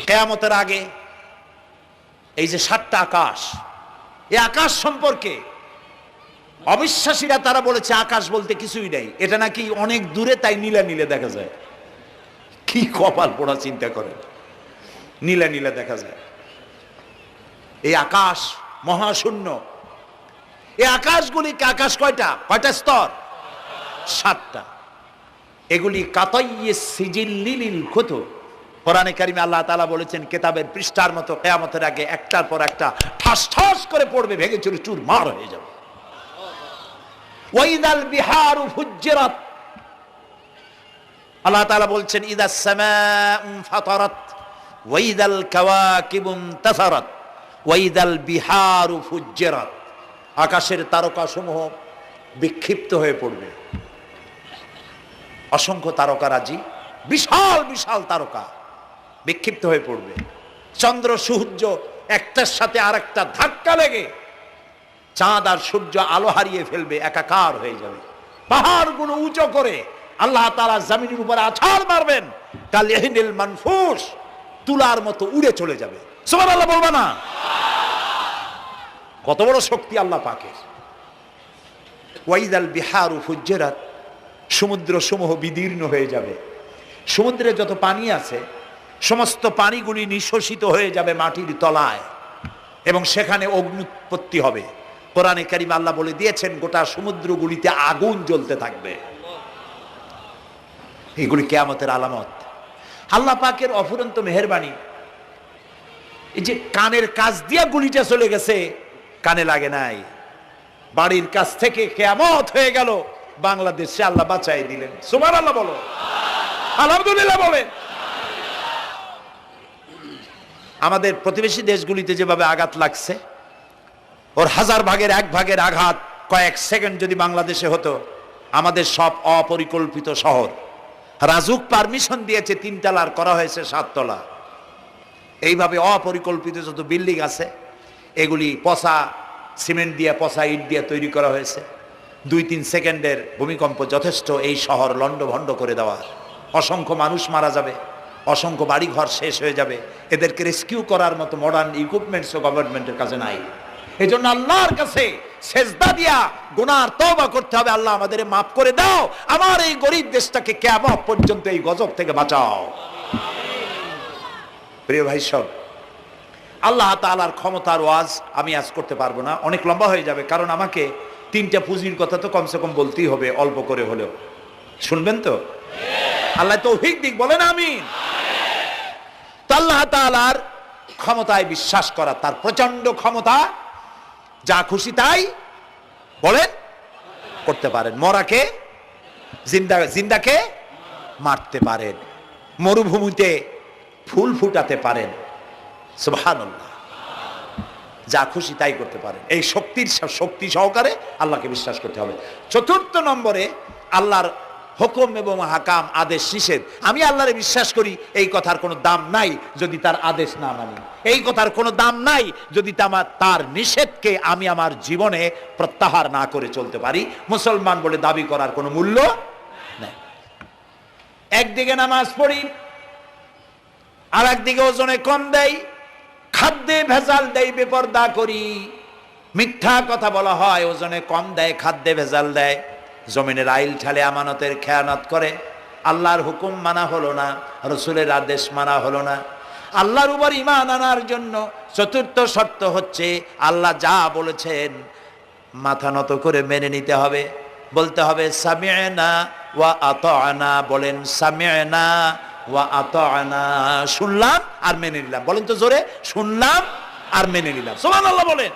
কিয়ামতের আগে এই যে 7টা আকাশ, এই আকাশ সম্পর্কে অবিশ্বাসীরা তারা বলেছে আকাশ বলতে কিছুই নাই, এটা নাকি অনেক দূরে, তাই নীলা নীলে দেখা যায়। কি কপাল পোড়া চিন্তা করেন, নীলা নীলা দেখা যায়। এই আকাশ মহাশূন্য। এই আকাশগুলিকে, আকাশ কয়টা? কয়টা স্তর? 7টা। এগুলি কাতাইয়ে সিজিল্লিল কুতুব। কোরআনে কারিমে আল্লাহ তাআলা বলেছেন কিতাবের পৃষ্ঠার মতো কিয়ামতের আগে একটার পর একটা ঠাস ঠাস করে পড়বে, ভেঙে চুরে চুরমার হয়ে যাবে। ওয়াইদাল বিহারু ফুজ্জিরাত, আল্লাহ তাআলা বলছেন ইদাস সামাউ ফাতারাত ওয়াইদাল কাওয়াকিবু ইনতাসারাত ওয়াইদাল বিহারু ফুজ্জিরাত। আকাশের তারকা সমূহ বিক্ষিপ্ত হয়ে পড়বে। অসংখ্য তারকারাজি, বিশাল বিশাল তারকা বিক্ষিপ্ত হয়ে পড়বে। চন্দ্র সূর্য একটার সাথে আরেকটা ধাক্কা লেগে চাঁদ আর সূর্য আলো হারিয়ে ফেলবে, একাকার হয়ে যাবে। পাহাড়গুলো উঁচু করে আল্লাহ তাআলা জমিনের উপরে আছাড় মারবেন, কালিহিনিল মানফুস, তুলার মতো উড়ে চলে যাবে। সুবহানাল্লাহ বলবা না? কত বড় শক্তি আল্লাহ পাকের। ওয়াইদাল বিহারু ফুজ্জিরাত, সমুদ্র সমূহ বিদীর্ণ হয়ে যাবে। সমুদ্রে যত পানি আছে সমস্ত পানিগুলি নিঃশোষিত হয়ে যাবে মাটির তলায়, এবং সেখানে অগ্নুৎপত্তি হবে। কোরআনে কারিমে আল্লাহ বলে দিয়েছেন গোটা সমুদ্রগুলিতে আগুন জ্বলতে থাকবে। এগুলি কিয়ামতের আলামত। আল্লাহ পাকের অফুরন্ত মেহেরবানি। এই যে কানের কাছ দিয়া গুলিটা চলে গেছে, কানে লাগে নাই। বাড়ির কাছ থেকে কিয়ামত হয়ে গেল, বাংলাদেশে আল্লাহ বাঁচাই দিলেন। সুবহানাল্লাহ বলো, আলহামদুলিল্লাহ বলেন। আমাদের প্রতিবেশী দেশগুলিতে যেভাবে আঘাত লাগছে, ওর 1000 ভাগের 1 ভাগের আঘাত কয়েক সেকেন্ড যদি বাংলাদেশে হতো, আমাদের সব অপরিকল্পিত শহর, রাজুক পারমিশন দিয়েছে 3 তলার, করা হয়েছে 7 তলা। এইভাবে অপরিকল্পিত যত বিল্ডিং আছে এগুলি পচা সিমেন্ট দিয়ে, পচা ইট দিয়ে তৈরি করা হয়েছে। 2-3 সেকেন্ডের ভূমিকম্প যথেষ্ট এই শহর লণ্ডভণ্ড করে দেওয়ার। অসংখ্য মানুষ মারা যাবে, অসংখ্য বাড়িঘর শেষ হয়ে যাবে। এদেরকে রেস্কিউ করার মতো মডার্ন ইকুইপমেন্টসও গভর্নমেন্টের কাছে নাই। এই জন্য আল্লাহর কাছে সেজদা দিয়া গুনার তওবা করতে হবে, আল্লাহ আমাদের মাফ করে দাও, আমার এই গরিব দেশটাকে কিয়ামত পর্যন্ত এই গজব থেকে বাঁচাও। প্রিয় ভাই সব, আল্লাহ তাআলার ক্ষমতার ওয়াজ আমি আজ করতে পারবো না, অনেক লম্বা হয়ে যাবে। কারণ আমাকে 3টা পুঁজির কথা তো কমসে কম বলতেই হবে, অল্প করে হলেও। শুনবেন তো? আল্লাহ তৌফিক দিক, বলেন আমিন। তো আল্লাহ তাআলার ক্ষমতায় বিশ্বাস করা, তার প্রচন্ড ক্ষমতা, যা খুশি তাই বলেন করতে পারেন। মরাকে জিন্দা, জিন্দাকে মারতে পারেন, মরুভূমিতে ফুল ফুটাতে পারেন। সুবহানাল্লাহ, যা খুশি তাই করতে পারেন। এই শক্তি সহকারে আল্লাহকে বিশ্বাস করতে হবে। 4 নম্বরে আল্লাহর হুকুম এবং হাকাম, আদেশ নিষেধ। আমি আল্লাহরে বিশ্বাস করি, এই কথার কোনো দাম নাই যদি তার আদেশ না মানি। এই কথার কোনো দাম নাই যদি তার নিষেধকে আমি আমার জীবনে প্রত্যাহার না করে চলতে পারি। মুসলমান বলে দাবি করার কোনো মূল্য নেই। একদিকে নামাজ পড়ি, আর একদিকে ওজনে কম দেয়, খাদ্যে ভেজাল দেয়, বেপরদা করি, মিথ্যা কথা বলা হয়, ওজনে কম দেয়, খাদ্যে ভেজাল দেয়, জমিনের আইল ঠালে আমানতের খেয়ানত করে। আল্লাহর হুকুম মানা হলো না, রসুলের আদেশ মানা হলো না। আল্লাহর উপর ঈমান আনার জন্য 4র্থ শর্ত হচ্ছে আল্লাহ যা বলেছেন মাথা নত করে মেনে নিতে হবে, বলতে হবে সামি'না ওয়া আতা'না। বলেন সামি'না ওয়া আতা'না, শুনলাম আর মেনে নিলাম। বলেন তো জোরে, শুনলাম আর মেনে নিলাম। সুবহানাল্লাহ বলেন।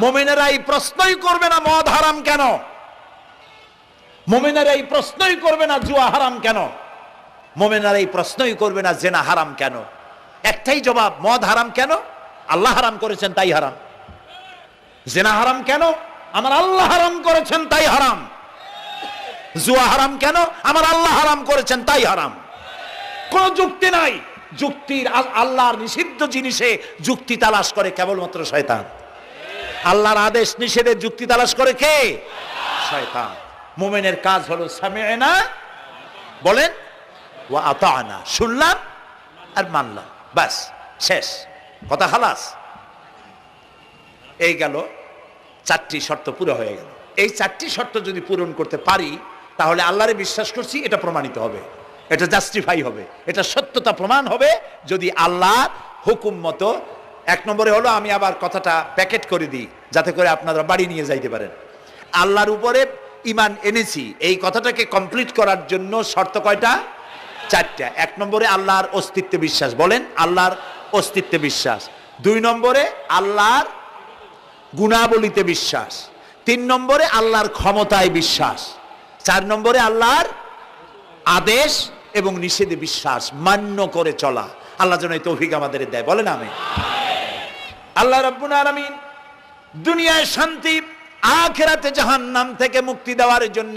মুমিনেরা এই প্রশ্নই করবে না মদ হারাম কেন, মুমিনেরা এই প্রশ্নই করবে না জুয়া হারাম কেন, মুমিনেরা এই প্রশ্নই করবে না জেনা হারাম কেন। একটাই জবাব, মদ হারাম কেন? আল্লাহ হারাম করেছেন তাই হারাম। জেনা হারাম কেন? আমার আল্লাহ হারাম করেছেন তাই হারাম। জুয়া হারাম কেন? আমার আল্লাহ হারাম করেছেন তাই হারাম। কোনো যুক্তি নাই। যুক্তির, আল্লাহর নিষিদ্ধ জিনিসে যুক্তি তালাশ করে কেবলমাত্র শয়তান। আল্লাহর আদেশ নিষেধের যুক্তি তালাশ করে কে? শয়তান। মুমিনের কাজ হলো সামি'না, বলেন, ওয়া আতা'না, শুনলাম আর মানলাম, বাস, শেষ কথা, খালাস। এই গেল 4টি শর্ত পুরো হয়ে গেল। এই 4টি শর্ত যদি পূরণ করতে পারি তাহলে আল্লাহরে বিশ্বাস করছি এটা প্রমাণিত হবে, এটা জাস্টিফাই হবে, এটা সত্যতা প্রমাণ হবে যদি আল্লাহর হুকুম মতো। 1 নম্বরে হলো, আমি আবার কথাটা প্যাকেট করে দিই যাতে করে আপনারা বাড়ি নিয়ে যাইতে পারেন। আল্লাহর উপরে ঈমান এনেছি, এই কথাটাকে কমপ্লিট করার জন্য শর্ত কয়টা? 4টা। 1 নম্বরে আল্লাহর অস্তিত্বে বিশ্বাস, বলেন আল্লাহর অস্তিত্বে বিশ্বাস। 2 নম্বরে আল্লাহর গুণাবলীতে বিশ্বাস। 3 নম্বরে আল্লাহর ক্ষমতায় বিশ্বাস। 4 নম্বরে আল্লাহর আদেশ এবং নিষেধে বিশ্বাস, মান্য করে চলা। আল্লাহ যেন এই তৌফিক আমাদের দেয়, বলেন আমিন। আল্লাহ রাব্বুল আলামিন দুনিয়ায় শান্তি, আখিরাতে জাহান্নাম থেকে মুক্তি দেওয়ার জন্য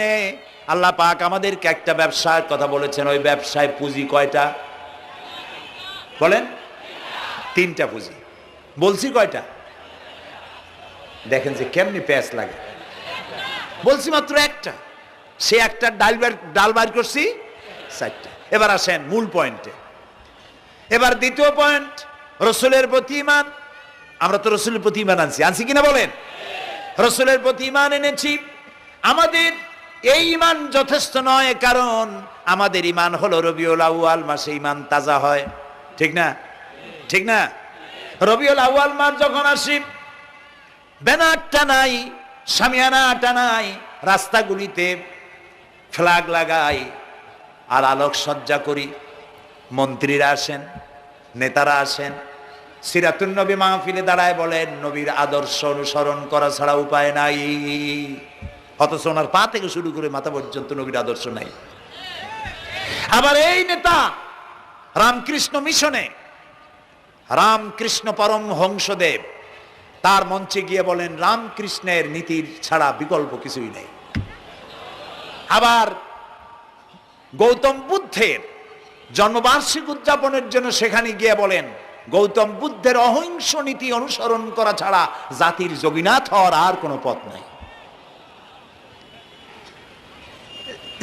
আল্লাহ পাক আমাদেরকে একটা ব্যবসার কথা বলেছেন। ওই ব্যবসায় পুঁজি কয়টা? বলেন। 3টা পুঁজি। বলছি কয়টা? দেখেন যে কেমনি প্যাঁচ লাগে। বলছি মাত্র একটা, সে একটা ডাল বাইর করছি 4টা। এবার আসেন মূল পয়েন্টে। এবার দ্বিতীয় পয়েন্ট, রসুলের প্রতি ঈমান। আমরা তো রসুলের প্রতি ঈমান আনছি কিনা বলেন? রসুলের প্রতি ঈমান এনেছি। আমাদের এই ঈমান যথেষ্ট নয়, কারণ আমাদের ঈমান হলো রবিউল আউয়াল মাসে ঈমান তাজা হয়, ঠিক না? ঠিক না? রবিউল আউয়াল মাস যখন আসি, ব্যানার টানাই, শামিয়ানা টানাই, রাস্তাগুলিতে ফ্ল্যাগ লাগাই আর আলোকসজ্জা করি। মন্ত্রীরা আসেন, নেতারা আসেন, সিরাতুন নবী মাহফিলে দাঁড়ায় বলেন নবীর আদর্শ অনুসরণ করা ছাড়া উপায় নাই। অথচ ওনার পা থেকে শুরু করে মাথা পর্যন্ত নবীর আদর্শ নাই। আবার এই নেতা রামকৃষ্ণ মিশনে, রামকৃষ্ণ পরমহংসদেব তার মঞ্চে গিয়ে বলেন রামকৃষ্ণের নীতির ছাড়া বিকল্প কিছুই নেই। আবার গৌতম বুদ্ধের জন্মবার্ষিকী উদযাপনের জন্য সেখানে গিয়ে বলেন গৌতম বুদ্ধের অহিংস নীতি অনুসরণ করা ছাড়া জাতির যোগীনাথ হওয়ার আর কোনো পথ নাই।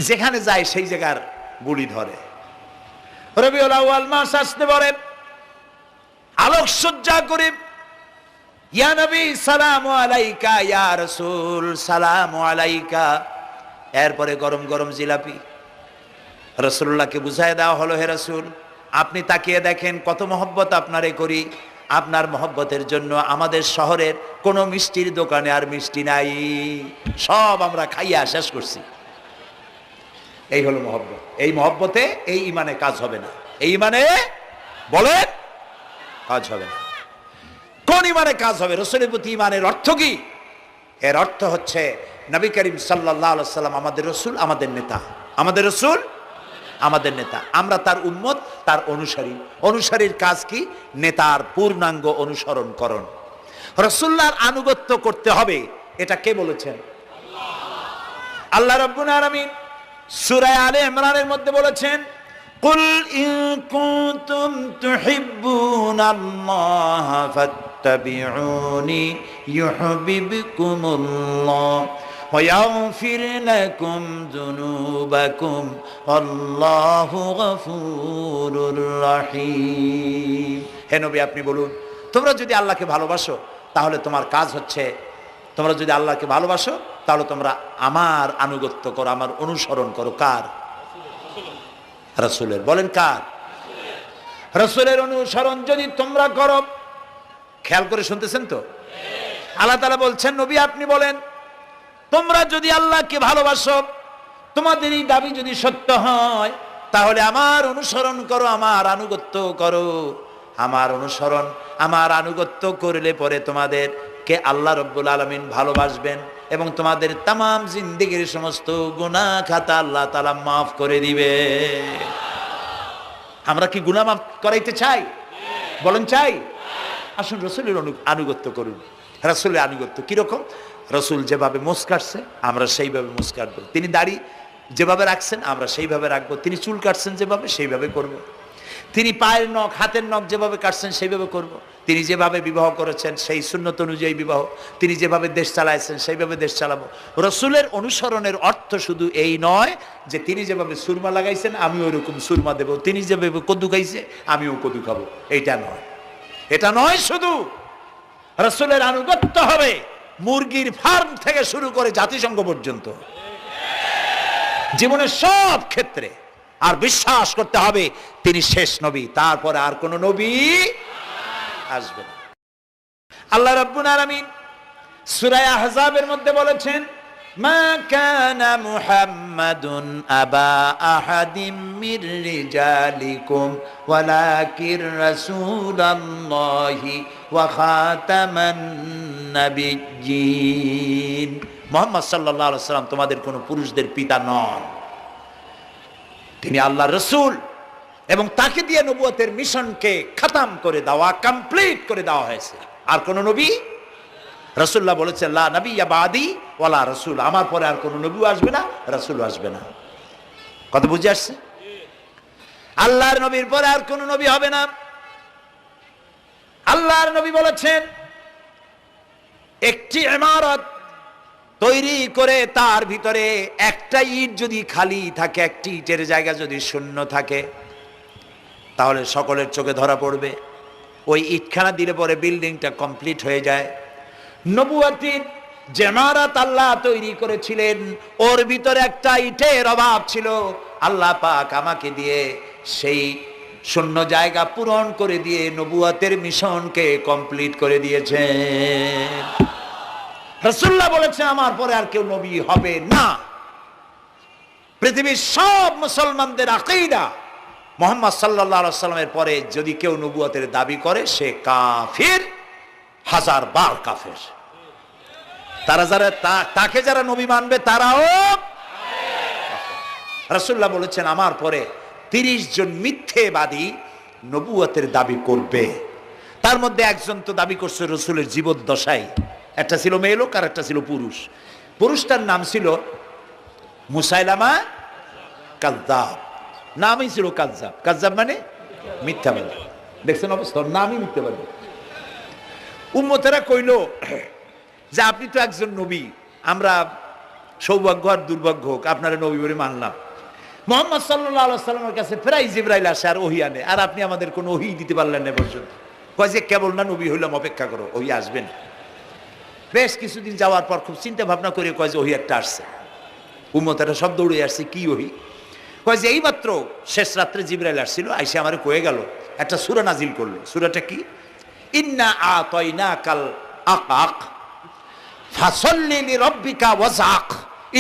যেখানে যায় সেই জায়গার বুলি ধরে। রবিউল আউয়াল মাস আসতে বলে আলোকসজ্জা করে ইয়া নবী সালামু আলাইকা, ইয়া রাসূল সালামু আলাইকা। এরপরে গরম গরম জিলাপি রাসূলুল্লাহকে বুঝায় দেওয়া হলো, হে রাসূল আপনি তাকিয়ে দেখেন কত মহব্বত আপনারে করি, আপনার মহব্বতের জন্য আমাদের শহরের কোনো মিষ্টির দোকানে আর মিষ্টি নাই, সব আমরা খাইয়া শেষ করছি। এই হলো মহব্বত। এই মহব্বতে এই ইমানে কাজ হবে না। এই ইমানে বলেন কাজ হবে না। কোন ইমানে কাজ হবে? রাসূলের প্রতি ইমানের অর্থ কি? এর অর্থ হচ্ছে নবী করিম সাল্লাল্লাহু আলাইহি ওয়াসাল্লাম আমাদের রাসূল, আমাদের নেতা। আমাদের রাসূল আমাদের নেতা, আমরা তার উম্মত, তার অনুসারী। অনুসারীর কাজ কি? নেতার পূর্ণাঙ্গ অনুসরণ করণ। রাসূলুল্লাহর আনুগত্য করতে হবে, এটা কে বলেছেন? আল্লাহ রাব্বুল আলামিন সূরা আলে ইমরানের মধ্যে বলেছেন কুল ইন কুনতুম তুহিব্বুনাল্লাহ ফাত্তাবিউনি ইউহিব্বুকুমুল্লাহ ওয়া ইয়াগফির লাকুম যুনুবাকুম আল্লাহু গফুরুর রহিম। হে নবী আপনি বলুন তোমরা যদি আল্লাহকে ভালোবাসো তাহলে তোমার কাজ হচ্ছে, তোমরা যদি আল্লাহকে ভালোবাসো তাহলে তোমরা আমার আনুগত্য করো, আমার অনুসরণ করো। কার? রাসূলের। বলেন কার? রাসূলের অনুসরণ যদি তোমরা করো, খেয়াল করে শুনতেছেন তো? আল্লাহ তাআলা বলছেন নবী আপনি বলেন তোমরা যদি আল্লাহকে ভালোবাসো, তোমাদের এই দাবি যদি সত্য হয় তাহলে আমার অনুসরণ করো, আমার আনুগত্য করো। আমার অনুসরণ, আমার আনুগত্য করলে পরে তোমাদের কে আল্লাহ রাব্বুল আলামিন ভালোবাসবেন এবং তোমাদের তামাম জিন্দেগীর সমস্ত গুনাহ খাতা আল্লাহ তাআলা মাফ করে দিবে। আমরা কি গুনাহ মাফ করাইতে চাই? বলেন চাই? আসুন রাসূলের আনুগত্য করুন। রাসূলের আনুগত্য কিরকম? রাসূল যেভাবে মুছ কাটছে আমরা সেইভাবে মুছ কাটবো, তিনি দাড়ি যেভাবে রাখছেন আমরা সেইভাবে রাখবো, তিনি চুল কাটছেন যেভাবে সেইভাবে করব, তিনি পায়ের নখ হাতের নখ যেভাবে কাটছেন সেইভাবে করব, তিনি যেভাবে বিবাহ করেছেন সেই সুন্নত অনুযায়ী বিবাহ, তিনি যেভাবে দেশ চালাইছেন সেইভাবে দেশ চালাবো। রাসূলের অনুসরণের অর্থ শুধু এই নয় যে তিনি যেভাবে সুরমা লাগাইছেন আমি ওইরকম সুরমা দেব, তিনি যেভাবে কদু খাইছে আমিও কদু খাবো, এইটা নয়। এটা নয়, শুধু রাসূলের আনুগত্য হবে মুরগির ফার্ম থেকে শুরু করে জাতিসংঘ পর্যন্ত, জীবনের সব ক্ষেত্রে। আর বিশ্বাস করতে হবে তিনি শেষ নবী, তারপরে আর কোন নবী আসবে না। আল্লাহ রাব্বুল আলামিন সূরা আহজাবের মধ্যে বলেছেন মা কানা মুহাম্মাদুন আবা আহাদিম মির রিজালিকুম ওয়ালাকির রাসূলুল্লাহি ওয়া খাতামান নাবিয়্যিন। মুহাম্মদ সাল্লাল্লাহু আলাইহি ওয়াসাল্লাম তোমাদের কোনো পুরুষদের পিতা নন, তিনি আল্লাহর রাসূল এবং তাকে দিয়ে নবুয়তের মিশনকে খতম করে দেওয়া, কমপ্লিট করে দেওয়া হয়েছে। আর কোন নবী, রাসূলুল্লাহ বলেছেন লা নাবিয়্যা বাদি ওয়ালা রাসূল, আমার পরে আর কোন নবী আসবে না, রাসূল আসবে না। কথা বুঝে আসছে? আল্লাহর নবীর পরে আর কোন নবী হবে না। আল্লাহর নবী বলেছেন একটি ইমারত তৈরি করে তার ভিতরে একটা ইট যদি খালি থাকে, একটি ইটের জায়গা যদি শূন্য থাকে তাহলে সকলের চোখে ধরা পড়বে। ওই ইটখানা দিলে পরে বিল্ডিংটা কমপ্লিট হয়ে যায়। নবুয়তির যে ইমারত আল্লাহ তৈরি করেছিলেন ওর ভিতরে একটা ইটের অভাব ছিল, আল্লাহ পাক আমাকে দিয়ে সেই শূন্য জায়গা পূরণ করে দিয়ে নবুয়তের মিশনকে কমপ্লিট করে দিয়েছেন। রাসূলুল্লাহ বলেছে আমার পরে আর কেউ নবী হবে না। পৃথিবীর সব মুসলমানদের আকীদা মুহাম্মদ সাল্লাল্লাহু আলাইহি ওয়াসাল্লামের পরে যদি কেউ নবুয়তের দাবি করে সে কাফির, হাজার বার কাফের। তারা যারা তাকে যারা নবী মানবে তারাও। রাসূলুল্লাহ বলেছেন আমার পরে 30 জন মিথ্যেবাদী নবুয়তের দাবি করবে, তার মধ্যে একজন তো দাবি করছে রসুলের জীবদ্দশায়, একটা ছিল মেয়ে লোক আর একটা ছিল পুরুষ। পুরুষটার নাম ছিল মুসাইলামা কাযযাব, নামই ছিল কাযযাব। কাযযাব মানে মিথ্যাবাদী। দেখছেন অবস্থা, নামই মিথ্যাবাদী। উম্মতেরা কইল যে আপনি তো একজন নবী, আমরা সৌভাগ্য আর দুর্ভাগ্য হোক আপনারা নবী বলে মানলাম। মুহাম্মদ সাল্লাল্লাহু আলাইহি সাল্লামের কাছে প্রায় জিবরাইল আসে আর ওহী আনে, আর আপনি আমাদের কোনো ওহী দিতে পারলেন না পর্যন্ত। কয় যে কেবল না নবী হইলাম, অপেক্ষা করো, ওহী আসবেন। বেশ কিছুদিন যাওয়ার পর খুব চিন্তা ভাবনা করে কয় যে ওহী একটা আসছে। উম্মতেরা সব দৌড়ে আসছে, কি ওহী? কয় যে এইমাত্র শেষ রাত্রে জিবরাইল আসছিল, আইসে আমারে কয়ে গেল একটা সূরা নাজিল করলো। সূরাটা কি? ইন্না আতাইনাকাল আকাক ফাসাল্লি লিরাব্বিকা ওয়াজআক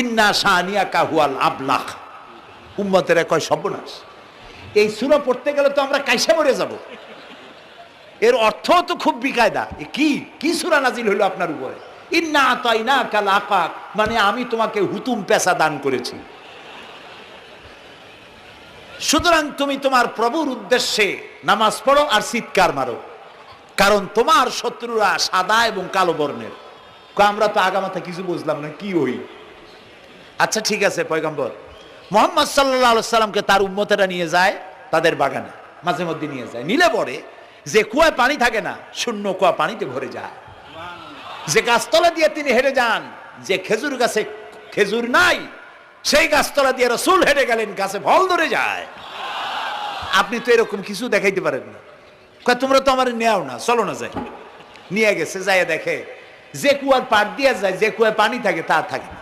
ইন্না শানিয়াকা হুয়াল আবলাক। উম্মতেরা কয় সর্বনাশ, এই সূরা পড়তে গেলে তো আমরা কাইসা মরে যাব। এর অর্থ তো খুব বিকায়দা। কি সূরা নাজিল হলো আপনার উপরে? ইন্না আতাইনাকাল আকাক মানে আমি তোমাকে হুতুম পেশা দান করেছি, সুতরাং তুমি তোমার প্রভুর উদ্দেশ্যে নামাজ পড়ো আর চিৎকার মারো, কারণ তোমার শত্রুরা সাদা এবং কালো বর্ণের। আমরা তো আগামাথা কিছু বুঝলাম না, কি ওই? আচ্ছা ঠিক আছে, পয়গম্বর মুহাম্মদ সাল্লাল্লাহু আলাইহি সাল্লামকে তার উম্মতেরা নিয়ে যায় তাদের বাগানে, মাঝে মধ্যে নিয়ে যায়। নিলে পরে যে কুয়ায় পানি থাকে না, শূন্য কুয়া পানিতে ভরে যায়। যে গাছতলা দিয়ে তিনি হেঁটে যান, যে খেজুর গাছে খেজুর নাই, সেই গাছতলা দিয়ে রাসূল হেঁটে গেলেন, গাছে ফল ধরে যায়। আপনি তো এরকম কিছু দেখাইতে পারেন না। তোমরা তো আমার নেও না, চলো না যাই। নিয়ে গেছে, যাই দেখে যে কুয়ার পাড় দিয়ে যায়, যে কুয়ায় পানি থাকে তা থাকে না,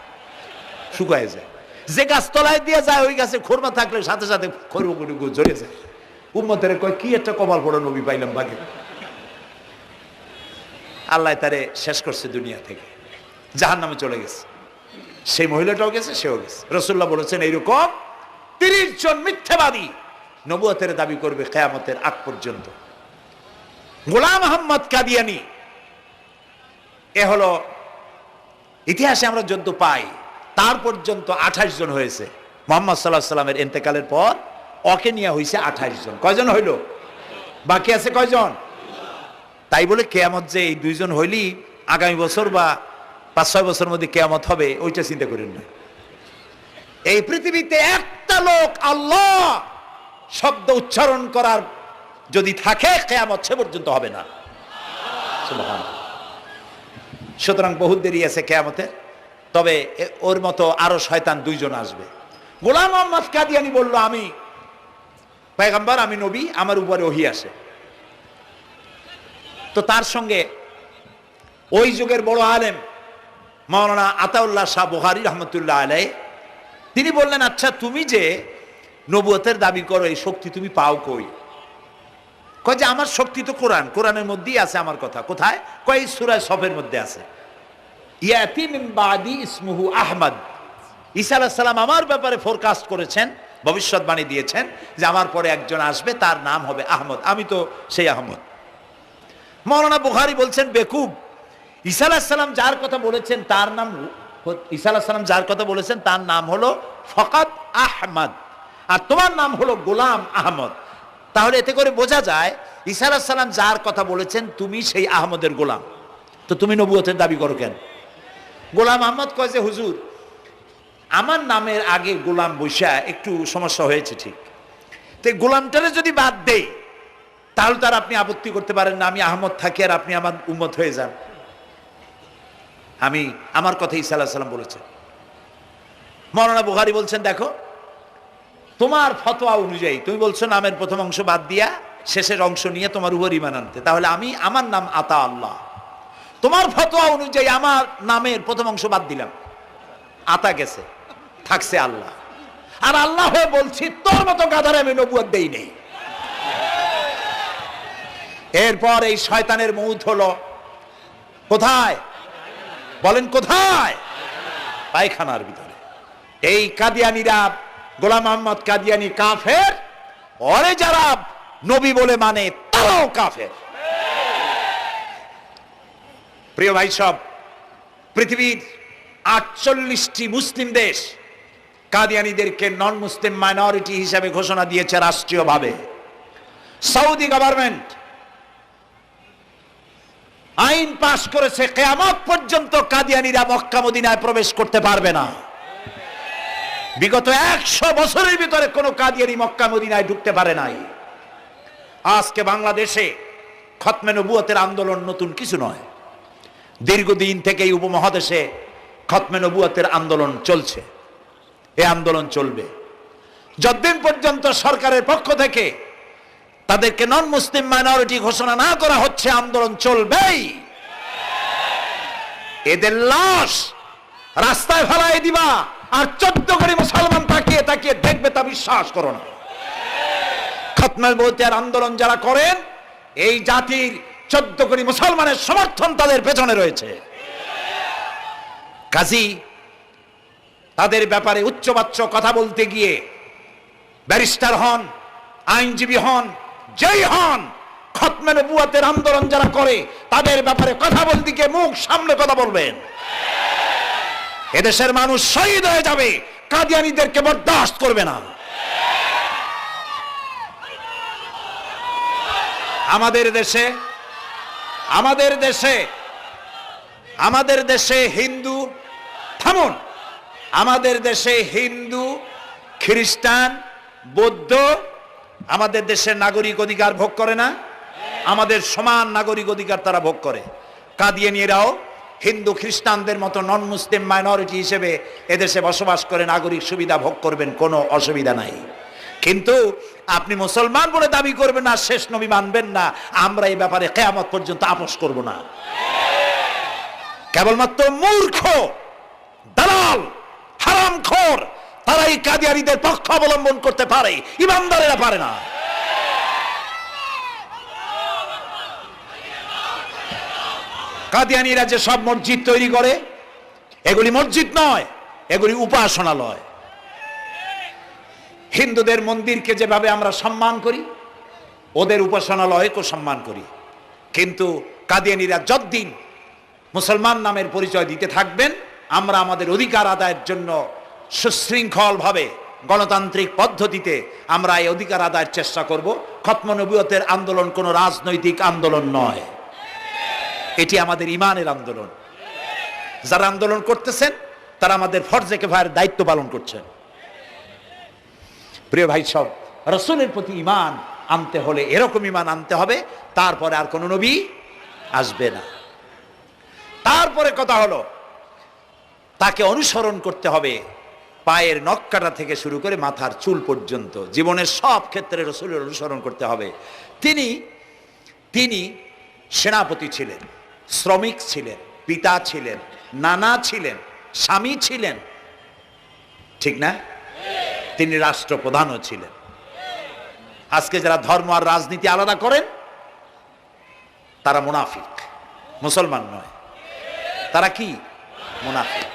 শুকায় যায়। যে গাছতলায় দিয়ে যায় ওই গাছে খোরমা থাকলে সাথে সাথে খোরমা ঝরে যায়। উম্মতের কয় কি একটা কপাল পড়া নবী পাইলাম বাগে। আল্লাহ তারে শেষ করছে দুনিয়া থেকে, জাহান্নামে চলে গেছে। সেই মহিলাটাও গেছে, সেও গেছে। রাসূলুল্লাহ বলেছেন এইরকম 30 জন মিথ্যাবাদী নবুয়তের দাবি করবে কিয়ামতের আগ পর্যন্ত। গোলাম আহমদ কাদিয়ানী, এ হলো ইতিহাসে আমরা যদ্য পাই তার পর্যন্ত 28 জন হয়েছে। মুহাম্মদ সাল্লাল্লাহু আলাইহি সাল্লামের ইন্তেকালের পর ওকে নিয়ে হয়েছে 28 জন। কয়জন হইল? বাকি আছে কয়জন? তাই বলে কিয়ামত যে এই 2 জন হইলি আগামী বছর বা 5-6 বছরের মধ্যে কিয়ামত হবে ওইটা চিন্তা করেন না। এই পৃথিবীতে একটা লোক আল্লাহ শব্দ উচ্চারণ করার যদি থাকে, কিয়ামত সে পর্যন্ত হবে না। সুবহানাল্লাহ। সুতরাং বহুত দেরি আছে কিয়ামতের। তবে ওর মতো আরো শয়তান 2 জন আসবে। গোলাম আহমদ কাদিয়ানী বলল আমি পয়গম্বর, আমি নবী, আমার উপরে ওহী আসে। তো তার সঙ্গে ওই যুগের বড় আলেম মাওলানা আতাউল্লাহ শাহ বুখারী রহমতুল্লাহ আলাইহি, তিনি বললেন আচ্ছা তুমি যে নবুয়তের দাবি করো, এই শক্তি তুমি পাও কই? কয় যে আমার শক্তি তো কোরআন, কোরআনের মধ্যেই আছে আমার কথা। কোথায়? কয় সূরা সফের মধ্যে আছে। ইয়াতি মিন বাদি ইসমুহু আহমদ। ঈসা আলাইহিস সালাম আমার ব্যাপারে ফোরকাস্ট করেছেন, ভবিষ্যৎবাণী দিয়েছেন যে আমার পরে একজন আসবে, তার নাম হবে আহমদ। আমি তো সেই আহমদ। মাওলানা বুখারী বলছেন বেকুব, ঈসা আলাইহিস সালাম যার কথা বলেছেন তার নাম, ঈসা আলাইহিস সালাম যার কথা বলেছেন তার নাম হলো ফকাত আহমদ, আর তোমার নাম হলো গোলাম আহমদ। তাহলে এতে করে বোঝা যায় ঈসা আলাইহিস সালাম যার কথা বলেছেন তুমি সেই আহমদের গোলাম, তো তুমি নবুয়তের দাবি করো কেন? গোলাম আহমদ কয় যে হুজুর আমার নামের আগে গোলাম বৈশা একটু সমস্যা হয়েছে, ঠিক, তো গোলামটারে যদি বাদ দেই তাহলে তার আপনি আপত্তি করতে পারেন না আমি আহমদ থাকি আর আপনি আমার উম্মত হয়ে যান। আমি আমার কথা ঈসা আলাইহিস সালাম বলেছেন। মাওলানা বুখারী বলছেন দেখো তোমার ফতোয়া অনুযায়ী তুমি বলছো নামের প্রথম অংশ বাদ দিয়া শেষের অংশ নিয়ে তোমার উপর ঈমান আনতে, তাহলে আমি আমার নাম আতা আল্লাহ, তোমার ফতোয়া অনুযায়ী আমার নামের প্রথম অংশ বাদ দিলাম, আতা গেছে, থাকছে আল্লাহ। আর আল্লাহ হয়ে বলছি তোর মতো গাধারে আমি নবুয়ত দেই নেই। এরপর এই শয়তানের মউত হলো কোথায়? বলেন কোথায়? পায়খানার ভিতরে। এই কাদিয়ানীরা, গোলাম আহমদ কাদিয়ানী কাফের, ওরে যারা নবী বলে মানে তারাও কাফের। প্রিয় ভাই সব, পৃথিবীর 48টি মুসলিম দেশ কাদিয়ানীদেরকে নন মুসলিম মাইনরিটি হিসাবে ঘোষণা দিয়েছে রাষ্ট্রীয়ভাবে। সৌদি গভর্নমেন্ট আইন পাশ করেছে, কিয়ামত পর্যন্ত কাদিয়ানীরা মক্কা মদিনায় প্রবেশ করতে পারবে না। বিগত 100 বছরের ভিতরে কোনো কাদিয়ানী মক্কা মদিনায় ঢুকতে পারে নাই। আজকে বাংলাদেশে খতমে নবুয়তের আন্দোলন নতুন কিছু নয়। দীর্ঘদিন থেকে এই উপমহাদেশে খতমে নবুয়তের আন্দোলন চলছে। এই আন্দোলন চলবে যতদিন পর্যন্ত সরকারের পক্ষ থেকে তাদেরকে নন মুসলিম মাইনরিটি ঘোষণা না করা হচ্ছে, আন্দোলন চলবেই। এদের লাশ রাস্তায় ফেলাই দিবা আর 14 কোটি মুসলমান তাকিয়ে তাকিয়ে দেখবে, তা বিশ্বাস করো না। খতমে নবুয়তের আন্দোলন যারা করেন, এই জাতির 14 কোটি মুসলমানের সমর্থন তাদের পেছনে রয়েছে। কাজী তাদের ব্যাপারে উচ্চবাচ্য কথা বলতে গিয়ে ব্যারিস্টার হন, আইনজীবী হন, যেই হন, খতমে নবুয়তের আন্দোলন যারা করে তাদের ব্যাপারে কথা বলতে গিয়ে মুখ সামনে কথা বলবেন। এদেশের মানুষ শহীদ হয়ে যাবে, কাদিয়ানীদেরকে বরদাস্ত করবে না। আমাদের দেশে হিন্দু, থামুন, আমাদের দেশে হিন্দু, খ্রিস্টান, বৌদ্ধ আমাদের দেশের নাগরিক অধিকার ভোগ করে না? আমাদের সমান নাগরিক অধিকার তারা ভোগ করে। কাদিয়ানীরাও হিন্দু খ্রিস্টানদের মতো নন মুসলিম মাইনরিটি হিসেবে এদেশে বসবাস করে নাগরিক সুবিধা ভোগ করবেন, কোনো অসুবিধা নাই। কিন্তু আপনি মুসলমান বলে দাবি করবেন না, শেষ নবী মানবেন না, আমরা এই ব্যাপারে কিয়ামত পর্যন্ত আপোষ করব না। কেবলমাত্র মূর্খ, দালাল, হারামখোর তারাই কাদিয়ানীদের পক্ষ অবলম্বন করতে পারে, ইমানদারেরা পারে না। কাদিয়ানীরা যে সব মসজিদ তৈরি করে, এগুলি মসজিদ নয়, এগুলি উপাসনালয়। হিন্দুদের মন্দিরকে যেভাবে আমরা সম্মান করি, ওদের উপাসনালয়কে সম্মান করি। কিন্তু কাদিয়ানীরা যতদিন মুসলমান নামের পরিচয় দিতে থাকবেন, আমরা আমাদের অধিকার আদায়ের জন্য সুশৃঙ্খল ভাবে গণতান্ত্রিক পদ্ধতিতে আমরা এই অধিকার আদায়ের চেষ্টা করব। খতমে নবুয়তের আন্দোলন কোনো রাজনৈতিক আন্দোলন নয়, এটি আমাদের ইমানের আন্দোলন। যারা আন্দোলন করতেছেন তারা আমাদের ফরজে কিফায়ার দায়িত্ব পালন করছেন। প্রিয় ভাই সব, রাসূলের প্রতি ঈমান আনতে হলে এরকম ঈমান আনতে হবে, তারপরে আর কোনো নবী আসবে না। তারপরে কথা হলো তাকে অনুসরণ করতে হবে পায়ের নখকাটা থেকে শুরু করে মাথার চুল পর্যন্ত, জীবনের সব ক্ষেত্রে রাসূলের অনুসরণ করতে হবে। তিনি সেনাপতি ছিলেন, শ্রমিক ছিলেন, পিতা ছিলেন, নানা ছিলেন, স্বামী ছিলেন, ঠিক না? তিনি রাষ্ট্রপ্রধানও ছিলেন। আজকে যারা ধর্ম আর রাজনীতি আলাদা করেন তারা মুনাফিক, মুসলমান নয়, তারা কি? মুনাফিক।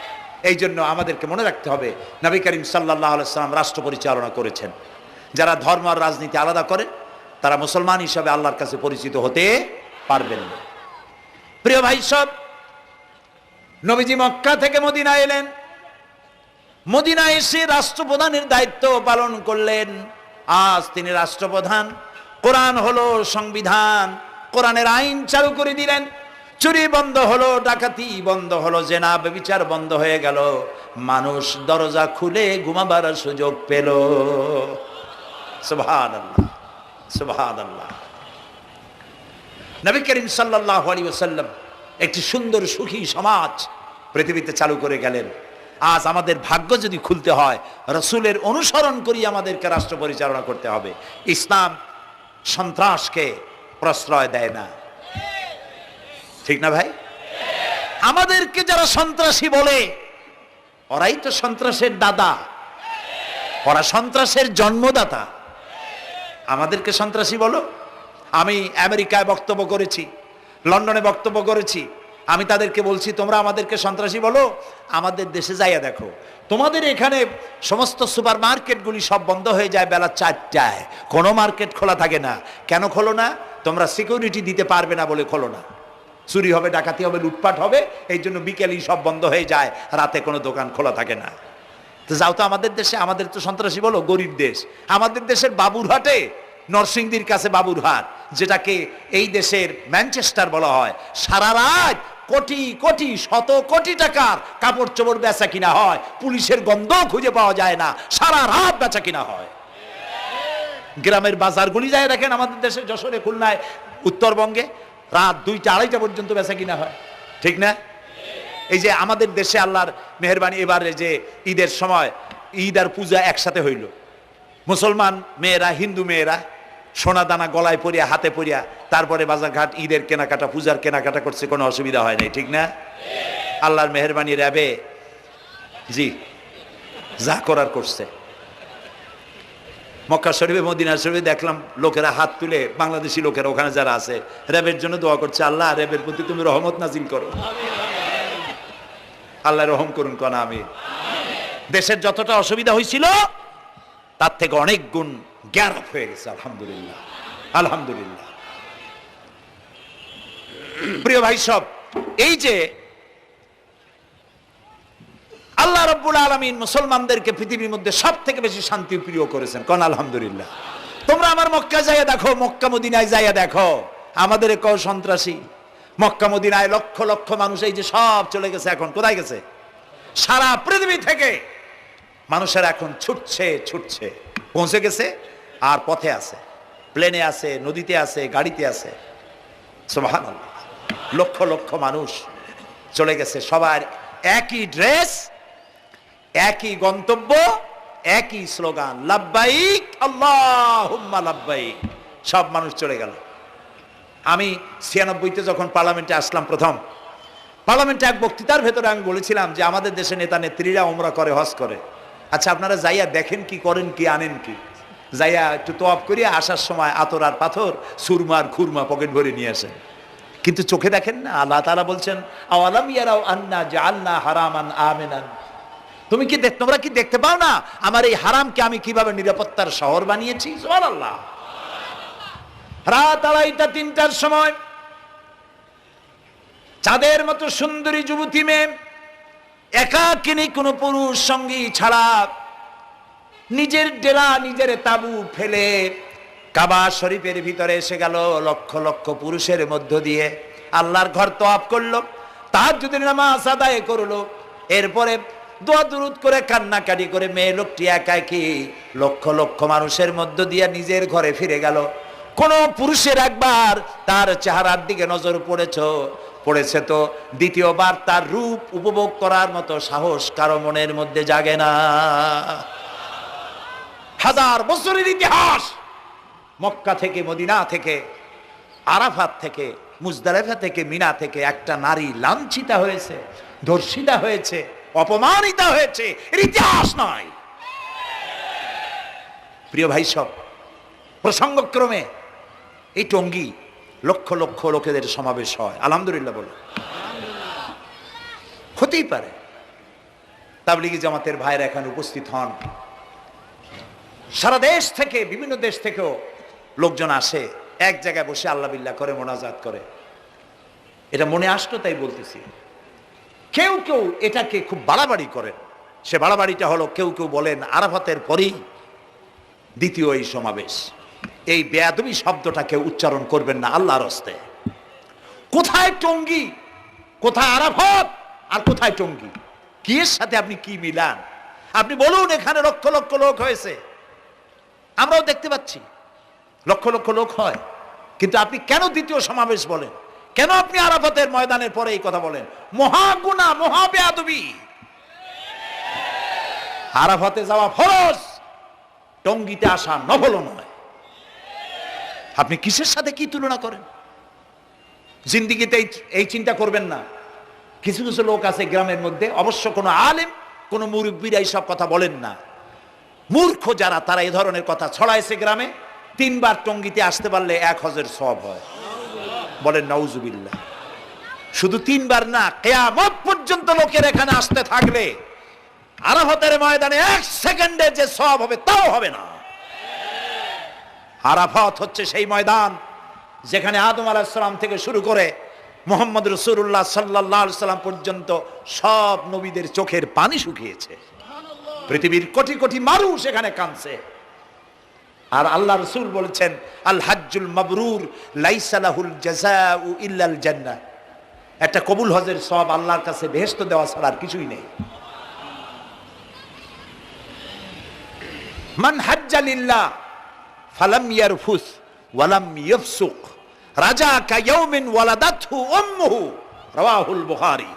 এই জন্য আমাদেরকে মনে রাখতে হবে, নবী করিম সাল্লাল্লাহু আলাইহি ওয়াসাল্লাম রাষ্ট্র পরিচালনা করেছেন। যারা ধর্ম আর রাজনীতি আলাদা করে তারা মুসলমান হিসাবে আল্লাহর কাছে পরিচিত হতে পারবেন না। প্রিয় ভাই সব, নবীজি মক্কা থেকে মদিনা এলেন। মদিনা এসে রাষ্ট্রপ্রধানের দায়িত্ব পালন করলেন। আজ তিনি রাষ্ট্রপ্রধান। কোরআন হলো সংবিধান, কোরআনের আইন চালু করে দিলেন। চুরি বন্ধ হলো, ডাকাতি বন্ধ হলো, জেনা ব্যভিচার বন্ধ হয়ে গেল। মানুষ দরজা খুলে ঘুমাবার সুযোগ পেল। সুবহানাল্লাহ, সুবহানাল্লাহ। নবী করিম সাল্লাল্লাহু আলাইহি ওয়াসাল্লাম একটি সুন্দর সুখী সমাজ পৃথিবীতে চালু করে গেলেন। আজ আমাদের ভাগ্য যদি খুলতে হয়, রাসূলের অনুসরণ করি আমাদেরকে রাষ্ট্র পরিচালনা করতে হবে। ইসলাম সন্ত্রাসকে প্রশ্রয় দেয় না, ঠিক না ভাই? আমাদেরকে যারা সন্ত্রাসী বলে, ওরাই তো সন্ত্রাসের দাদা, ওরা সন্ত্রাসের জন্মদাতা। আমাদেরকে সন্ত্রাসী বলো? আমি আমেরিকায় বক্তব্য করেছি, লন্ডনে বক্তব্য করেছি, আমি তাদেরকে বলছি তোমরা আমাদেরকে সন্ত্রাসী বলো? আমাদের দেশে যাইয়া দেখো, তোমাদের এখানে সমস্ত সুপার মার্কেটগুলি সব বন্ধ হয়ে যায় বেলা 4টায়, কোনো মার্কেট খোলা থাকে না। কেন খোলো না? তোমরা সিকিউরিটি দিতে পারবে না বলে খোলো না। চুরি হবে, ডাকাতি হবে, লুটপাট হবে, এই জন্য বিকেলেই সব বন্ধ হয়ে যায়, রাতে কোনো দোকান খোলা থাকে না। তো যাও তো আমাদের দেশে, আমাদের তো সন্ত্রাসী বলো? গরিব দেশ। আমাদের দেশের বাবুরহাটে, নরসিংদীর কাছে বাবুরহাট, যেটাকে এই দেশের ম্যানচেস্টার বলা হয়, সারা রাত কোটি কোটি শত কোটি টাকার কাপড় চোপড় বেচা কিনা হয়, পুলিশের গন্ধ খুঁজে পাওয়া যায় না, সারা রাত বেচা কিনা হয়। গ্রামের বাজারগুলি যায় দেখেন, আমাদের দেশে যশোরে, খুলনায়, উত্তরবঙ্গে রাত 2টা 2:30টা পর্যন্ত বেচা কিনা হয়, ঠিক না? এই যে আমাদের দেশে আল্লাহর মেহেরবানি, এবারে যে ঈদের সময় ঈদ আর পূজা একসাথে হইল, মুসলমান মেয়েরা, হিন্দু মেয়েরা সোনা দানা গলায় পরিয়া, হাতে পরিয়া, তারপরে বাজারঘাট ঈদের কেনাকাটা, পূজার কেনাকাটা করছে, কোনো অসুবিধা হয় নাই, ঠিক না? আল্লাহর মেহেরবানি, র্যাবে জি যা করার করছে। মক্কা শরীফে, মদিনা শরীফে দেখলাম লোকেরা হাত তুলে, বাংলাদেশি লোকেরা ওখানে যারা আছে, র্যাবের জন্য দোয়া করছে, আল্লাহ র্যাবের প্রতি তুমি রহমত নাজিল করো, আল্লাহ রহম করুন কোন। আমি দেশের যতটা অসুবিধা হয়েছিল তার থেকে অনেক গুণ গ্যারপ হয়ে গেছে, আলহামদুলিল্লাহ, আলহামদুলিল্লাহ। প্রিয় ভাই সব, এই যে আল্লাহ রাব্বুল আলামিন মুসলমানদেরকে পৃথিবীর মধ্যে সব থেকে বেশি শান্তি প্রিয় করেছেন, কোন আলহামদুলিল্লাহ। তোমরা আমার মক্কা যাইয়া দেখো, মক্কা মদিনায় যাইয়া দেখো, আমাদের কেউ সন্ত্রাসী, মক্কা মদিনায় লক্ষ লক্ষ মানুষ এই যে সব চলে গেছে, এখন কোথায় গেছে? সারা পৃথিবী থেকে মানুষের এখন ছুটছে ছুটছে, পৌঁছে গেছে, আর পথে আছে, প্লেনে আছে, নদীতে আছে, গাড়িতে আছে, সুবহানাল্লাহ। লক্ষ লক্ষ মানুষ চলে গেছে, সবার একই ড্রেস, একই গন্তব্য, একই স্লোগান, লাব্বাইক আল্লাহুম্মা লাব্বাইক। সব মানুষ চলে গেল। আমি 96-তে যখন পার্লামেন্টে আসলাম, প্রথম পার্লামেন্টে এক বক্তৃতার ভেতরে আমি বলেছিলাম যে আমাদের দেশে নেতা নেত্রীরা উমরা করে, হজ করে। আচ্ছা, আপনারা যাইয়া দেখেন কি, করেন কি, আনেন কি? যাইয়া একটু তোয়াব করিয়া আসার সময় আতর আর পাথর, সুরমার খুরমা পকেট ভরে নিয়ে আসেন, কিন্তু চোখে দেখেন না। আল্লাহ তাআলা বলছেন, আওয়ালাম ইয়ারাউ আন্না জাআলনা হারামান আমিনান, তুমি কি তোমরা কি দেখতে পাও না আমার এই হারামকে আমি কিভাবে নিরাপত্তার শহর বানিয়েছি? সুবহানাল্লাহ। রাত 2:30টা 3টার সময় চাঁদের মতো সুন্দরী যুবতী মেয়ে একাকিনী, কোনো পুরুষ সঙ্গী ছাড়া, নিজের ডেরা, নিজের তাবু ফেলে কাবা শরীফের ভিতরে এসে গেল, লক্ষ লক্ষ পুরুষের মধ্য দিয়ে আল্লাহর ঘর তওয়াফ করলো, তাহাজ্জুদের নামাজ আদায় করলো, এরপরে দোয়া দুরুদ করে কান্নাকাটি করে মেয়ে লোকটি একাকী লক্ষ লক্ষ মানুষের মধ্য দিয়ে নিজের ঘরে ফিরে গেল। কোন পুরুষের একবার তার চেহারার দিকে নজর পড়েছে তো দ্বিতীয়বার তার রূপ উপভোগ করার মতো সাহস কারো মনের মধ্যে জাগে না। হাজার বছরের ইতিহাস, মক্কা থেকে, মদিনা থেকে, আরাফাত থেকে, মুজদালিফা থেকে, মিনা থেকে একটা নারী লাঞ্ছিতা হয়েছে, ধর্ষিতা হয়েছে, অপমানিতা হয়েছে, এর ইতিহাস নয়। প্রিয় ভাই সব, প্রসঙ্গক্রমে এই টঙ্গী লক্ষ লক্ষ লোকেদের সমাবেশ হয়, আলহামদুলিল্লাহ বলে। হতেই পারে তাবলিগি জামাতের ভাইরা এখানে উপস্থিত হন, সারা দেশ থেকে, বিভিন্ন দেশ থেকেও লোকজন আসে, এক জায়গায় বসে আল্লাহ বিল্লাহ করে, মোনাজাত করে। এটা মনে আসতো তাই বলতেছি। কেউ কেউ এটাকে খুব বাড়াবাড়ি করেন। সে বাড়াবাড়িটা হলো, কেউ কেউ বলেন আরাফাতের পরেই দ্বিতীয় এই সমাবেশ। এই বেয়াদবি শব্দটাকে উচ্চারণ করবেন না আল্লাহর হস্তে। কোথায় টঙ্গী, কোথায় আরাফাত, আর কোথায় টঙ্গী? কি এর সাথে আপনি কি মিলান? আপনি বলুন, এখানে লক্ষ লক্ষ লোক হয়েছে, আমরাও দেখতে পাচ্ছি লক্ষ লক্ষ লোক হয়, কিন্তু আপনি কেন দ্বিতীয় সমাবেশ বলেন? কেন আপনি আরাফাতের ময়দানের পরে এই কথা বলেন? মহা গুনাহ, মহা বেয়াদবি। আরাফাতে যাওয়া ফরজ, টঙ্গীতে আসা নফল নয়। আপনি কিসের সাথে কি তুলনা করেন? জিন্দিগিতে এই চিন্তা করবেন না। কিছু কিছু লোক আছে গ্রামের মধ্যে, অবশ্য কোনো আলেম, কোনো মুরব্বীরা এইসব কথা বলেন না। মূর্খ যারা, তারা এই ধরনের কথা ছড়াইছে গ্রামে। 3 বার টঙ্গীতে আসতে পারলে 1 হজের সওয়াব হয়। বলেন নাউজুবিল্লাহ। শুধু 3 বার না, কিয়ামত পর্যন্ত লোকের এখানে আসতে থাকলে আরাফাতের ময়দানে 1 সেকেন্ডে যে সওয়াব হবে তাও হবে না। আরাফাত হচ্ছে সেই ময়দান যেখানে আদম আলাইহিস সালাম থেকে শুরু করে মুহাম্মদ রাসূলুল্লাহ সাল্লাল্লাহু আলাইহি সাল্লাম পর্যন্ত সব নবীদের চোখের পানি শুকিয়েছে। পৃথিবীর কোটি কোটি মানুষ এখানে কাঁদছে। আর আল্লাহ রাসূল বলেছেন, আল হাজ্জুল মাবরুর লাইসা লাহুল জাযাউ ইল্লাল জান্নাহ। একটা কবুল হজের সওয়াব আল্লাহর কাছে বেহেশত দেওয়া ছাড়া আর কিছুই নেই। মান হাজ্জা লিল্লাহ ফালাম ইয়ারফুস ওয়ালাম ইয়াফসুক রাজা কায়াউমিন ওয়ালাদাতহু উম্মুহু, রাওয়াহুল বুখারী।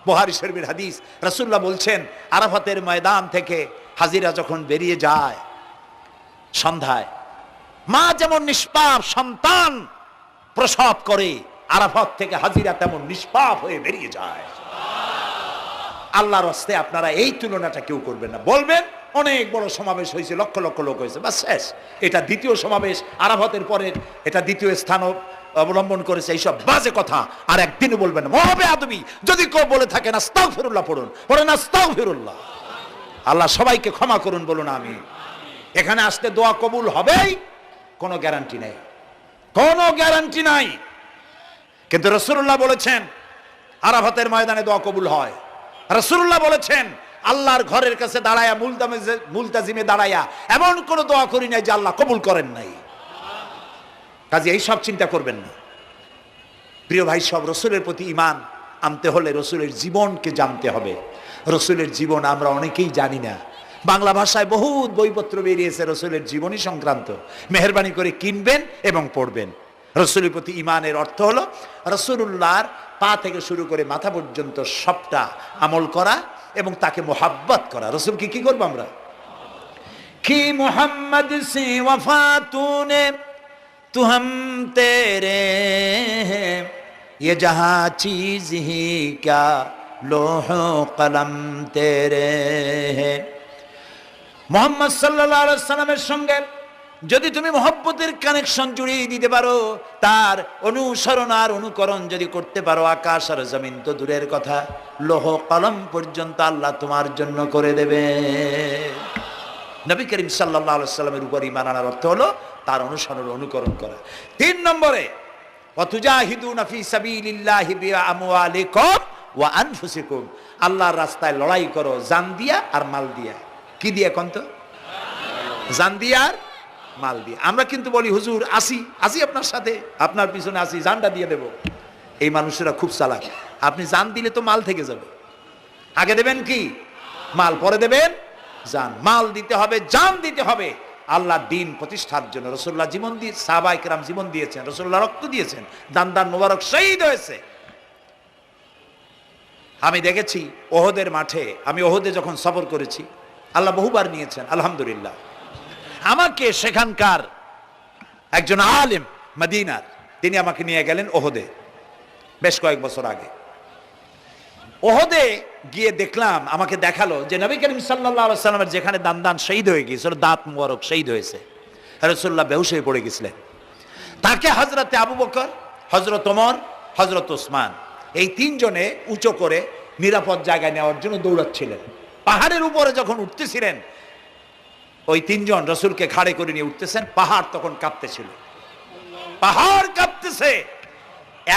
বুখারী শরীফের হাদিস। রাসূলুল্লাহ বলছেন, আরাফাতের ময়দান থেকে হাজিরা যখন বেরিয়ে যায় সন্ধ্যায়, মা যেমন নিষ্পাপ সন্তান প্রসব করে, আরাফাত থেকে হাজিরা তেমন নিষ্পাপ হয়ে বেরিয়ে যায়। আল্লাহর রাস্তায় আপনারা এই তুলনাটা কেউ করবেন না। বলবেন অনেক বড় সমাবেশ হয়েছে, লক্ষ লক্ষ লোক হয়েছে, বাস শেষ। এটা দ্বিতীয় সমাবেশ, আরাফাতের পরের এটা দ্বিতীয় স্থান অবলম্বন করেছে। এইসব বাজে কথা আর একদিনও বলবেন না। মহাবে আদমি যদি কেউ বলে থাকেন আস্তাগফিরুল্লাহ পড়ুন, পড়েন আস্তাগফিরুল্লাহ। আল্লাহ সবাইকে ক্ষমা করুন, বলুন আমি। এখানে আসতে দোয়া কবুল হবেই, কোনো গ্যারান্টি নেই, কোনো গ্যারান্টি নাই। কিন্তু রাসূলুল্লাহ বলেছেন আরাফাতের ময়দানে দোয়া কবুল হয়। রাসূলুল্লাহ বলেছেন আল্লাহর ঘরের কাছে দাঁড়ায়া মুলতাজিমে দাঁড়ায়া এমন কোন দোয়া করি নাই যে আল্লাহ কবুল করেন নাই। কাজে এই সব চিন্তা করবেন না। প্রিয় ভাই, সব রসুলের প্রতি ঈমান আনতে হলে রসুলের জীবনকে জানতে হবে। রসুলের জীবন আমরা অনেকেই জানি না। বাংলা ভাষায় বহুত বইপত্র বেরিয়েছে রসুলের জীবনী সংক্রান্ত। মেহেরবানি করে কিনবেন এবং পড়বেন। রসুলের প্রতি ঈমানের অর্থ হলো রসুলুল্লাহর পা থেকে শুরু করে মাথা পর্যন্ত সবটা আমল করা এবং তাকে মোহাব্বত করা। রসুলকে কি করবো আমরা? কি মোহাম্মদ সে ওয়াফা তুনে তু হাম তেরে ये जहां चीज ही क्या लोह कलम तेरे है। মোহাম্মদ সাল্লাল্লাহু আলাইহি সাল্লামের সঙ্গে যদি তুমি মহব্বতের কানেকশন জুড়িয়ে দিতে পারো, তার অনুসরণ আর অনুকরণ যদি করতে পারো, আকাশ আর জমিন তো দূরের কথা, লোহ কলম পর্যন্ত আল্লাহ তোমার জন্য করে দেবে। নবী করিম সাল্লাল্লাহু আলাইহি সাল্লামের উপর ঈমান আনার অর্থ হলো তার অনুসরণ অনুকরণ করা। 3 নম্বরে ওয়াতুজাহিদুনা ফি সাবিলিল্লাহি বিআমওয়ালিকুম ওয়া আনফুসিকুম, আল্লাহর রাস্তায় লড়াই করো জান দিয়া আর মাল দিয়া। কি দিয়া কোন তো? জান দিয়া আর মাল দিয়ে। আমরা কিন্তু বলি হুজুর আসি আসি আপনার সাথে, আপনার পিছনে আসি, জানটা দিয়ে দেব। এই মানুষেরা খুব চালাক। আপনি জান দিলে তো মাল থেকে যাবে। আগে দেবেন কি? মাল, পরে দেবেন জান। মাল দিতে হবে, জান দিতে হবে আল্লাহর দ্বীন প্রতিষ্ঠার জন্য। রাসূলুল্লাহ জীবন দিয়ে, সাহাবায়ে কেরাম জীবন দিয়েছেন, রাসূলুল্লাহ রক্ত দিয়েছেন, দান দান মোবারক শহীদ হয়েছে। আমি দেখেছি ওহদের মাঠে, আমি ওহদে যখন সফর করেছি, আল্লাহ বহুবার নিয়েছেন আলহামদুলিল্লাহ। আমাকে সেখানকার একজন আলেম মদিনার, তিনি আমাকে নিয়ে গেলেন ওহদে বেশ কয়েক বছর আগে। ওহদে গিয়ে দেখলাম, আমাকে দেখালো যে নবী করিম সাল্লাল্লাহু আলাইহি সাল্লামের যেখানে দান শহীদ হয়ে গিয়েছিল, দাঁত মুবারক শহীদ হয়েছে, রাসূলুল্লাহ বেহুশ হয়ে পড়ে গেছিলেন। তাকে হযরতে আবু বকর, হযরত ওমর, হযরত ওসমান এই 3 জনে উঁচু করে নিরাপদ জায়গায় নেওয়ার জন্য দৌড়াচ্ছিলেন। পাহাড়ের উপরে যখন উঠতেছিলেন, ওই 3 জন রাসূলকে খাড়ে করে নিয়ে উঠতেছেন। পাহাড় তখন কাঁপতেছিল, পাহাড় কাঁপতেছে,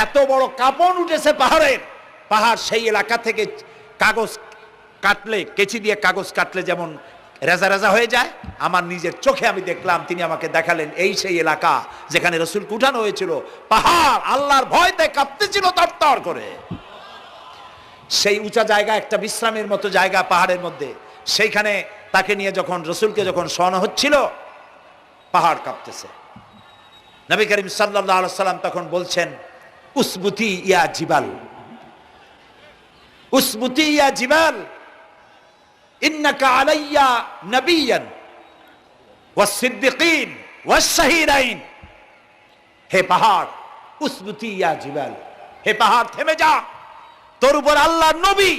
এত বড় কাঁপন উঠেছে পাহাড়ের। পাহাড় সেই এলাকা থেকে কাগজ কাটলে, কেচি দিয়ে কাগজ কাটলে যেমন রেজা রেজা হয়ে যায়, আমার নিজের চোখে আমি দেখলাম। তিনি আমাকে দেখালেন এই সেই এলাকা যেখানে রাসূলকে উঠানো হয়েছিল। পাহাড় আল্লাহর ভয়তে কাঁপতেছিল তরতর করে। সেই উঁচা জায়গা, একটা বিশ্রামের মতো জায়গা পাহাড়ের মধ্যে, সেইখানে তাকে নিয়ে যখন রাসূলকে যখন শোয়ানো হচ্ছিল, পাহাড় কাঁপতেছে। নবী করিম সাল্লাল্লাহু আলাইহি সাল্লাম তখন বলছেন, উসবুতি ইয়া জিবাল, উসবুতি ইয়া জিবাল, ইন্নাকা আলাইয়া নবিয়ান ওয়াস সিদ্দিকিন ওয়াস শাহীদাইন। হে পাহাড়, উসবুতি ইয়া জিবাল, হে পাহাড় থেমে যা, তোর উপর আল্লাহর নবী,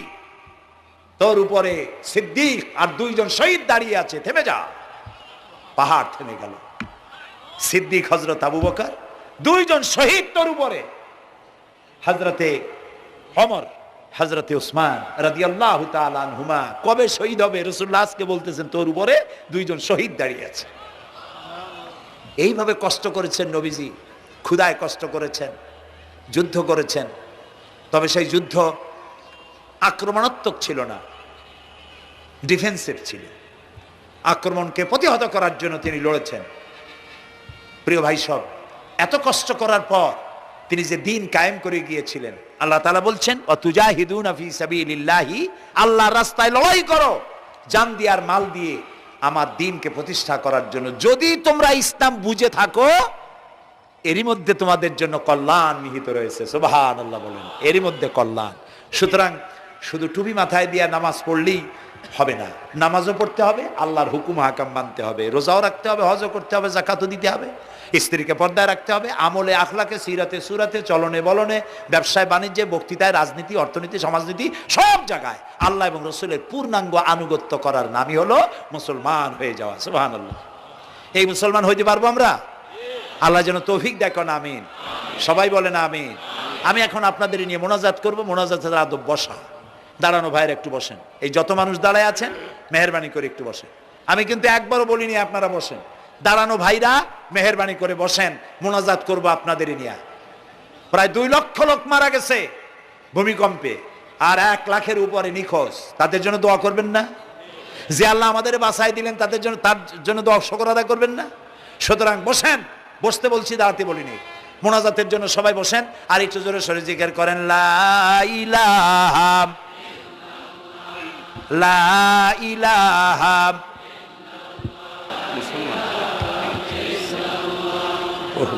তোর উপরে সিদ্দিক আর 2 জন শহীদ দাঁড়িয়ে আছে, থেমে যা। পাহাড় থেমে গেল। সিদ্দিক হযরত আবু বকর, 2 জন শহীদ তোর উপরে, হযরতে ওমর, হযরতে ওসমান রাদিয়াল্লাহু তাআলা আনহুমা। কবে শহীদ হবে? রাসূলুল্লাহ আজকে বলতেছেন তোর উপরে 2 জন শহীদ দাঁড়িয়ে আছে। এইভাবে কষ্ট করেছেন নবীজি, ক্ষুধায় কষ্ট করেছেন, যুদ্ধ করেছেন। তবে সেই যুদ্ধ আক্রমণাত্মক ছিল না, ডিফেন্সিভ ছিল। আক্রমণকে প্রতিহত করার জন্য তিনি লড়েছেন। প্রিয় ভাই সব, এত কষ্ট করার পর তিনি যে দিন কায়েম করে গিয়েছিলেন, আল্লাহ তাআলা বলছেন ওয়াতুজাহিদুনা ফি সাবিলিল্লাহি, আল্লাহর রাস্তায় লড়াই করো জান দিয়ে আর মাল দিয়ে আমার দিনকে প্রতিষ্ঠা করার জন্য। যদি তোমরা ইসলাম বুঝে থাকো এরই মধ্যে তোমাদের জন্য কল্যাণ নিহিত রয়েছে। সুবহানাল্লাহ বলেন, এরই মধ্যে কল্যাণ। সুতরাং শুধু টুপি মাথায় দিয়ে নামাজ পড়লেই হবে না, নামাজও পড়তে হবে, আল্লাহর হুকুম হাকাম মানতে হবে, রোজাও রাখতে হবে, হজও করতে হবে, যাকাতও দিতে হবে, স্ত্রীকে পর্দায় রাখতে হবে, আমলে আখলাকে সিরাতে সুরাতে চলনে বলনে ব্যবসায় বাণিজ্যে বক্তৃতায় রাজনীতি অর্থনীতি সমাজনীতি সব জায়গায় আল্লাহ এবং রসুলের পূর্ণাঙ্গ আনুগত্য করার নামই হলো মুসলমান হয়ে যাওয়া। সুবহানাল্লাহ। এই মুসলমান হইতে পারবো আমরা? আল্লাহ যেন তৌফিক দেখেন, আমিন। সবাই বলেন আমিন। আমি এখন আপনাদের নিয়ে মোনাজাত করবো। মোনাজাতের আদব বসা, দাঁড়ানো ভাইয়ের একটু বসেন। এই যত মানুষ দাঁড়ায় আছেন মেহেরবানি করে একটু বসেন। আমি কিন্তু একবারও বলিনি আপনারা বসেন। দাঁড়ানো ভাইরা মেহেরবানি করে বসেন, মোনাজাত করবো আপনাদের নিয়ে। প্রায় 2 লক্ষ লোক মারা গেছে ভূমিকম্পে, আর 1 লাখের উপরে নিখোঁজ। তাদের জন্য দোয়া করবেন না? যে আল্লাহ আমাদের বাঁচাই দিলেন তাদের জন্য, তার জন্য দোয়া শুকর আদায় করবেন না? সুতরাং বসেন, বসতে বলছি, দাঁড়াতে বলিনি। মোনাজাতের জন্য সবাই বসেন, আর একটু জোরে সরে জিকির করেন লা ইলাহা লা ইলাহা।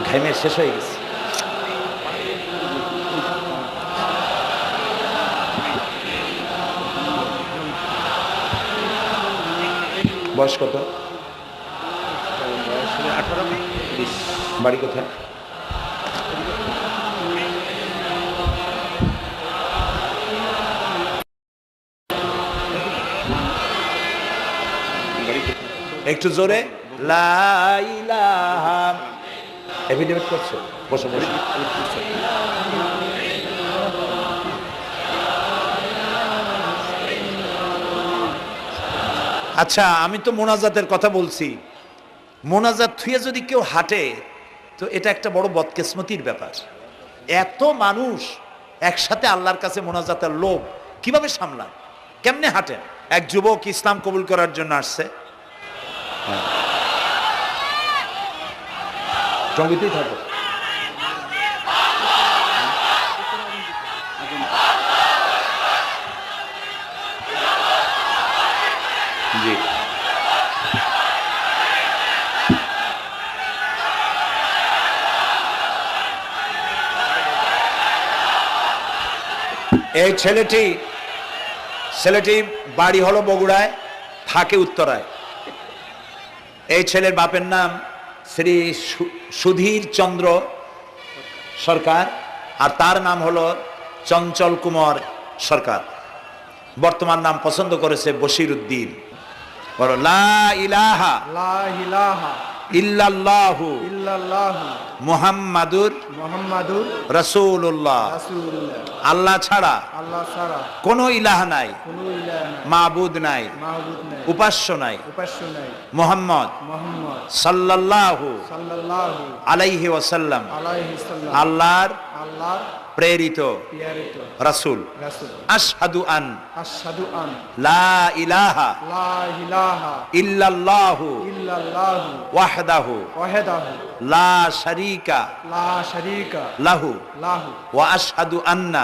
ঘাইমে শেষ হয়ে গেছে। বয়স কত? 18-20। বাড়ি কোথায়? একটু জোরে লা ইলাহা। এফিডেভিট করছে, বসে বসে। আচ্ছা, আমি তো মোনাজাতের কথা বলছি। মোনাজাত থুয়ে যদি কেউ হাঁটে তো এটা একটা বড় বদকিসমতির ব্যাপার। এত মানুষ একসাথে আল্লাহর কাছে মোনাজাতের লোভ কিভাবে সামলান? কেমনে হাঁটেন? এক যুবক ইসলাম কবুল করার জন্য আসছে। সঙ্গীতেই থাকো। জি, এই ছেলেটি বাড়ি হলো বগুড়ায়, থাকে উত্তরায়। এই ছেলের বাপের নাম শ্রী সুধীর চন্দ্র সরকার, আর তার নাম হলো চঞ্চল কুমার সরকার। বর্তমান নাম পছন্দ করেছে বশির উদ্দিন। বলো লা ইলাহা ইল্লাল্লাহু মুহাম্মাদুর রাসূলুল্লাহ। আল্লাহ ছাড়া কোনো ইলাহ নাই, মাবুদ নাই, উপাস্য নাই। মুহাম্মদ সাল্লাল্লাহু আলাইহি ওয়াসাল্লাম আল্লাহর প্রেরিত রাসূল। আশহাদু আন লা ইলাহা ইল্লাল্লাহু ওয়াহদাহু লা শারীকা লাহু ওয়া আশহাদু আন্না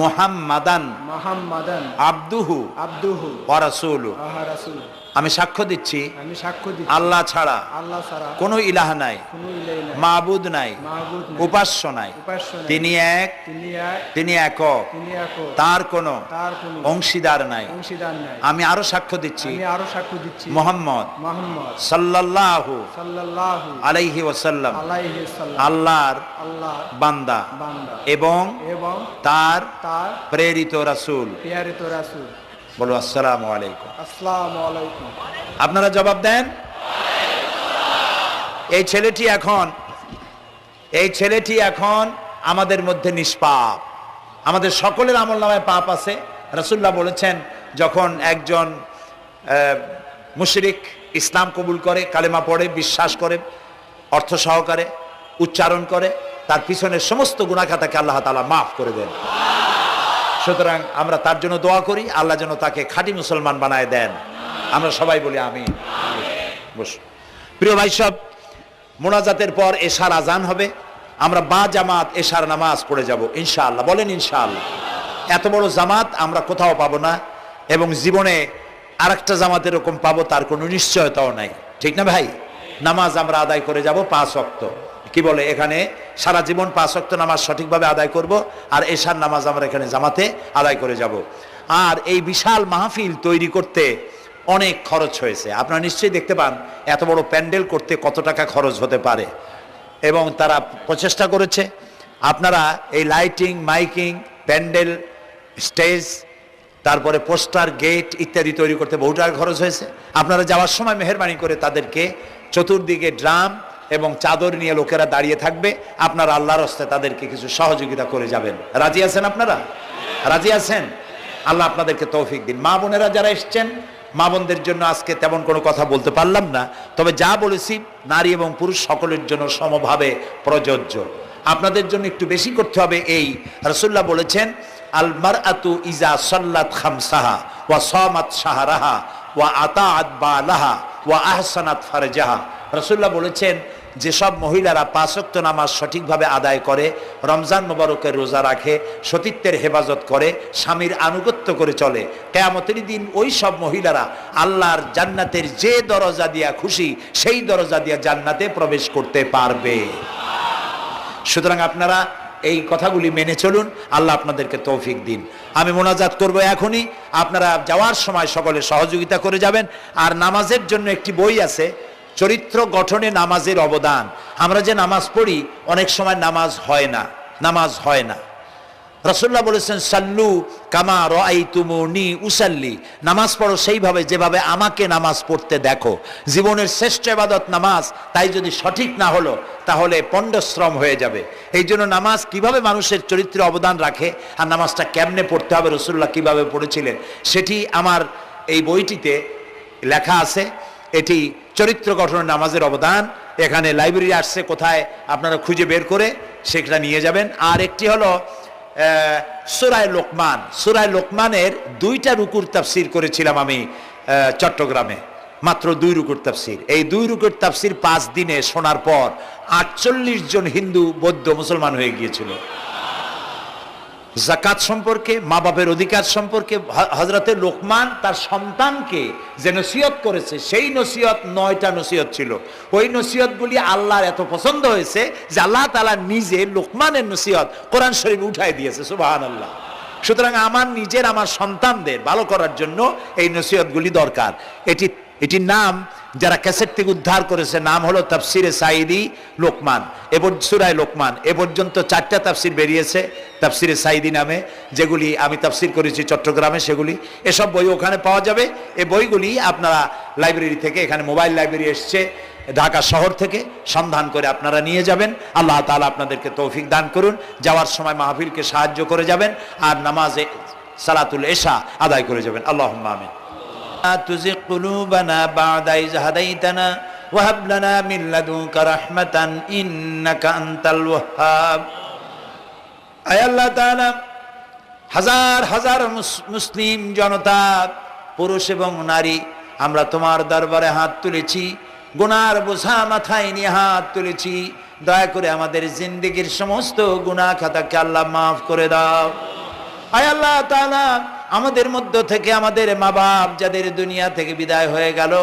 মুহাম্মাদান আবদুহু ওয়া রাসূলুহু। আমি সাক্ষ্য দিচ্ছি আল্লাহ ছাড়া কোনো ইলাহ নাই, মাবুদ নাই, উপাস্য নাই। তিনি এক, তিনি একক, তার কোনো অংশীদার নাই। আমি আরো সাক্ষ্য দিচ্ছি মুহাম্মদ সাল্লাল্লাহু আলাইহি ওয়াসাল্লাম আল্লাহর বান্দা এবং তার প্রেরিত রাসূল। বলো আসসালামু আলাইকুম। আপনারা জবাব দেন। এই ছেলেটি এখন আমাদের মধ্যে নিষ্পাপ। আমাদের সকলের আমলনামায় পাপ আছে। রাসূলুল্লাহ বলেছেন, যখন একজন মুশরিক ইসলাম কবুল করে, কালেমা পড়ে, বিশ্বাস করে, অর্থ সহকারে উচ্চারণ করে, তার পিছনের সমস্ত গুনাহ খাতাকে আল্লাহ তাআলা মাফ করে দেন। সুতরাং আমরা তার জন্য দোয়া করি, আল্লাহ যেন তাকে খাঁটি মুসলমান বানায় দেন। আমরা সবাই বলি আমিন। বস। প্রিয় ভাই সব, মোনাজাতের পর এশার আজান হবে, আমরা বা জামাত এশার নামাজ পড়ে যাব ইনশাআল্লাহ। বলেন ইনশাআল্লাহ। এত বড় জামাত আমরা কোথাও পাবো না, এবং জীবনে আরেকটা জামাত এরকম পাবো তার কোনো নিশ্চয়তাও নাই, ঠিক না ভাই? নামাজ আমরা আদায় করে যাব 5 ওয়াক্ত। কি বলে, এখানে সারা জীবন 5 ওয়াক্ত নামাজ সঠিকভাবে আদায় করব, আর এশার নামাজ আমরা এখানে জামাতে আদায় করে যাব। আর এই বিশাল মাহফিল তৈরি করতে অনেক খরচ হয়েছে। আপনারা নিশ্চয়ই দেখতে পান এত বড় প্যান্ডেল করতে কত টাকা খরচ হতে পারে, এবং তারা প্রচেষ্টা করেছে। আপনারা এই লাইটিং, মাইকিং, প্যান্ডেল, স্টেজ, তারপরে পোস্টার, গেট ইত্যাদি তৈরি করতে বহু টাকা খরচ হয়েছে। আপনারা যাওয়ার সময় মেহেরবানি করে তাদেরকে চতুর্দিকে ড্রাম এবং চাদর নিয়ে লোকেরা দাঁড়িয়ে থাকবে, আপনারা আল্লাহর হস্তে তাদেরকে কিছু সহযোগিতা করে যাবেন। রাজি আছেন আপনারা? রাজি আছেন? আল্লাহ আপনাদেরকে তৌফিক দিন। মা বোনেরা যারা এসছেন, মা বোনদের জন্য আজকে তেমন কোনো কথা বলতে পারলাম না, তবে যা বলেছি নারী এবং পুরুষ সকলের জন্য সমভাবে প্রযোজ্য। আপনাদের জন্য একটু বেশি করতে হবে। এই রাসূলুল্লাহ বলেছেন, আল মারআতু ইজা সাল্লাত খামসাহা ওয়া সামাত শাহরাহা ওয়া আতাআত বালাহা ওয়া আহসানাত ফারজাহা। রাসূলুল্লাহ বলেছেন, যেসব মহিলারা 5 ওয়াক্ত নামাজ সঠিকভাবে আদায় করে, রমজান মোবারকের রোজা রাখে, সতীত্বের হেফাজত করে, স্বামীর আনুগত্য করে চলে, কিয়ামতের দিন ওই সব মহিলারা আল্লাহর জান্নাতের যে দরজা দিয়া খুশি সেই দরজা দিয়া জান্নাতে প্রবেশ করতে পারবে। সুতরাং আপনারা এই কথাগুলি মেনে চলুন, আল্লাহ আপনাদেরকে তৌফিক দিন। আমি মোনাজাত করব এখনই, আপনারা যাওয়ার সময় সকলে সহযোগিতা করে যাবেন। আর নামাজের জন্য একটি বই আছে, চরিত্র গঠনে নামাজের অবদান। আমরা যে নামাজ পড়ি অনেক সময় নামাজ হয় না। রাসূলুল্লাহ বলেছেন, সাল্লু কামা রাআইতুমুনি উসাল্লি, নামাজ পড়ো সেইভাবে যেভাবে আমাকে নামাজ পড়তে দেখো। জীবনের শ্রেষ্ঠ ইবাদত নামাজ, তাই যদি সঠিক না হলো তাহলে পণ্ডশ্রম হয়ে যাবে। এই জন্য নামাজ কিভাবে মানুষের চরিত্রে অবদান রাখে আর নামাজটা কেমনে পড়তে হবে, রাসূলুল্লাহ কিভাবে পড়েছিলেন, সেটি আমার এই বইটিতে লেখা আছে। এটি চরিত্র গঠনের নামাজের অবদান। এখানে লাইব্রেরি আসছে, কোথায় আপনারা খুঁজে বের করে সেটা নিয়ে যাবেন। আর একটি হলো সূরা লোকমান। সূরা লোকমানের 2টা রুকুর তাফসীর করেছিলাম আমি চট্টগ্রামে, মাত্র 2 রুকুর তাফসীর। এই 2 রুকুর তাফসীর 5 দিনে শোনার পর 48 জন হিন্দু, বৌদ্ধ, মুসলমান হয়ে গিয়েছিল। যাকাত সম্পর্কে, মা বাপের অধিকার সম্পর্কে হযরতে লোকমান তার সন্তানকে যে নসিহত করেছে, সেই নসিহত 9টা নসিহত ছিল। ওই নসিহতগুলি আল্লাহর এত পছন্দ হয়েছে যে আল্লাহ তাআলা নিজে লোকমানের নসিহত কোরআন শরীফে উঠাই দিয়েছে। সুবহানাল্লাহ। সুতরাং আমার সন্তানদের ভালো করার জন্য এই নসিহতগুলি দরকার। এটির নাম যারা ক্যাসেট থেকে উদ্ধার করেছে, নাম হলো তাফসিরে সাইদি লোকমান। সূরা লোকমান এ পর্যন্ত 4টা তাফসির বেরিয়েছে তাফসিরে সাইদি নামে, যেগুলি আমি তাফসির করেছি চট্টগ্রামে। সেগুলি, এসব বই ওখানে পাওয়া যাবে। এই বইগুলি আপনারা লাইব্রেরি থেকে, এখানে মোবাইল লাইব্রেরি এসছে ঢাকা শহর থেকে, সন্ধান করে আপনারা নিয়ে যাবেন। আল্লাহ তাআলা আপনাদেরকে তৌফিক দান করুন। যাওয়ার সময় মাহফিলকে সাহায্য করে যাবেন, আর নামাজে সালাতুল এশা আদায় করে যাবেন। আল্লাহুম্মা আমিন। তুযিগ কুলুবানা বা'দা ইয হাদাইতানা ওয়া হাব লানা মিন লাদুনকা রাহমাতান ইন্নাকা আনতাল ওয়াহ্হাব। আয় আল্লাহ তাআলা, হাজার হাজার মুসলিম জনতা, পুরুষ এবং নারী, আমরা তোমার দরবারে হাত তুলেছি, গুনার বোঝা মাথায় নিয়ে হাত তুলেছি। দয়া করে আমাদের জিন্দেগীর সমস্ত গুনাহ খাতাকে আল্লাহ মাফ করে দাও। আয় আল্লাহ তাআলা, আমাদের মধ্য থেকে আমাদের মা বাপ যাদের দুনিয়া থেকে বিদায় হয়ে গেল,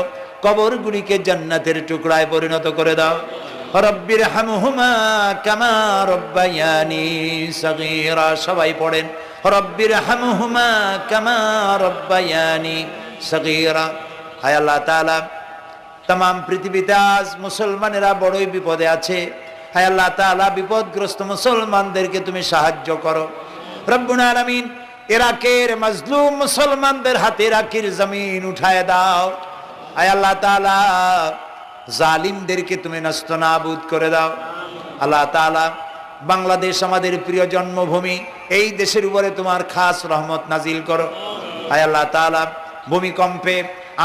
কবরগুলিকে জান্নাতের টুকরায় পরিণত করে দাও। রব্বির হামহুমা কামা রব্বায়ানি সগীরা। সবাই পড়েন, রব্বির হামহুমা কামা রব্বায়ানি সগীরা। হায় আল্লাহ তাআলা, तमाम পৃথিবীতে আজ মুসলমানেরা বড়ই বিপদে আছে। হায় আল্লাহ তাআলা, বিপদগ্রস্ত মুসলমানদেরকে তুমি সাহায্য করো। রব্বুল আলামিন, ইরাকের মাজলুম মুসলমানদের হাতে ইরাকের জমিন উঠায় দাও। আয় আল্লাহ তাআলা, জালিমদেরকে তুমি নস্তনাবুদ করে দাও। আল্লাহ তাআলা, বাংলাদেশ আমাদের প্রিয় জন্মভূমি, এই দেশের উপরে তোমার খাস রহমত নাজিল করো। আয় আল্লাহ তাআলা, ভূমিকম্পে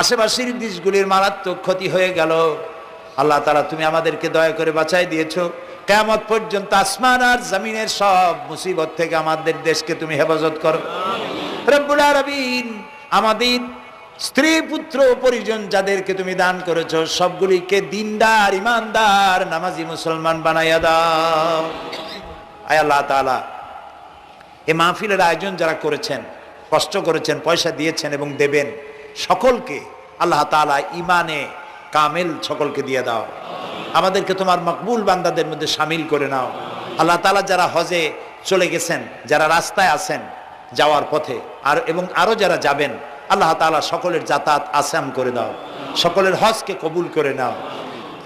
আশেপাশের দেশগুলির মারাত্মক ক্ষতি হয়ে গেল। আল্লাহ তাআলা, তুমি আমাদেরকে দয়া করে বাঁচাই দিয়েছো। কিয়ামত পর্যন্ত আসমান আর জমিনের সব মুসিবত থেকে আমাদের দেশকে তুমি হেফাজত করো। রব্বুল আলামিন, আমাদের স্ত্রী পুত্র পরিজন যাদেরকে তুমি দান করেছো সবগুলিকে দিনদার ইমানদার নামাজি মুসলমান বানাইয়া দাও। আয় আল্লাহ তাআলা, এই মাহফিলের আয়োজন যারা করেছেন, কষ্ট করেছেন, পয়সা দিয়েছেন এবং দেবেন, সকলকে আল্লাহ তাআলা ইমানে কামেল সকলকে দিয়ে দাও। আমাদেরকে তোমার মকবুল বান্দাদের মধ্যে শামিল করে নাও। আল্লাহ তাআলা যারা হজে চলে গেছেন, যারা রাস্তায় আছেন যাওয়ার পথে, আর এবং আরো যারা যাবেন, আল্লাহ তাআলা সকলের যাতায়াত আসান করে দাও, সকলের হজকে কবুল করে নাও।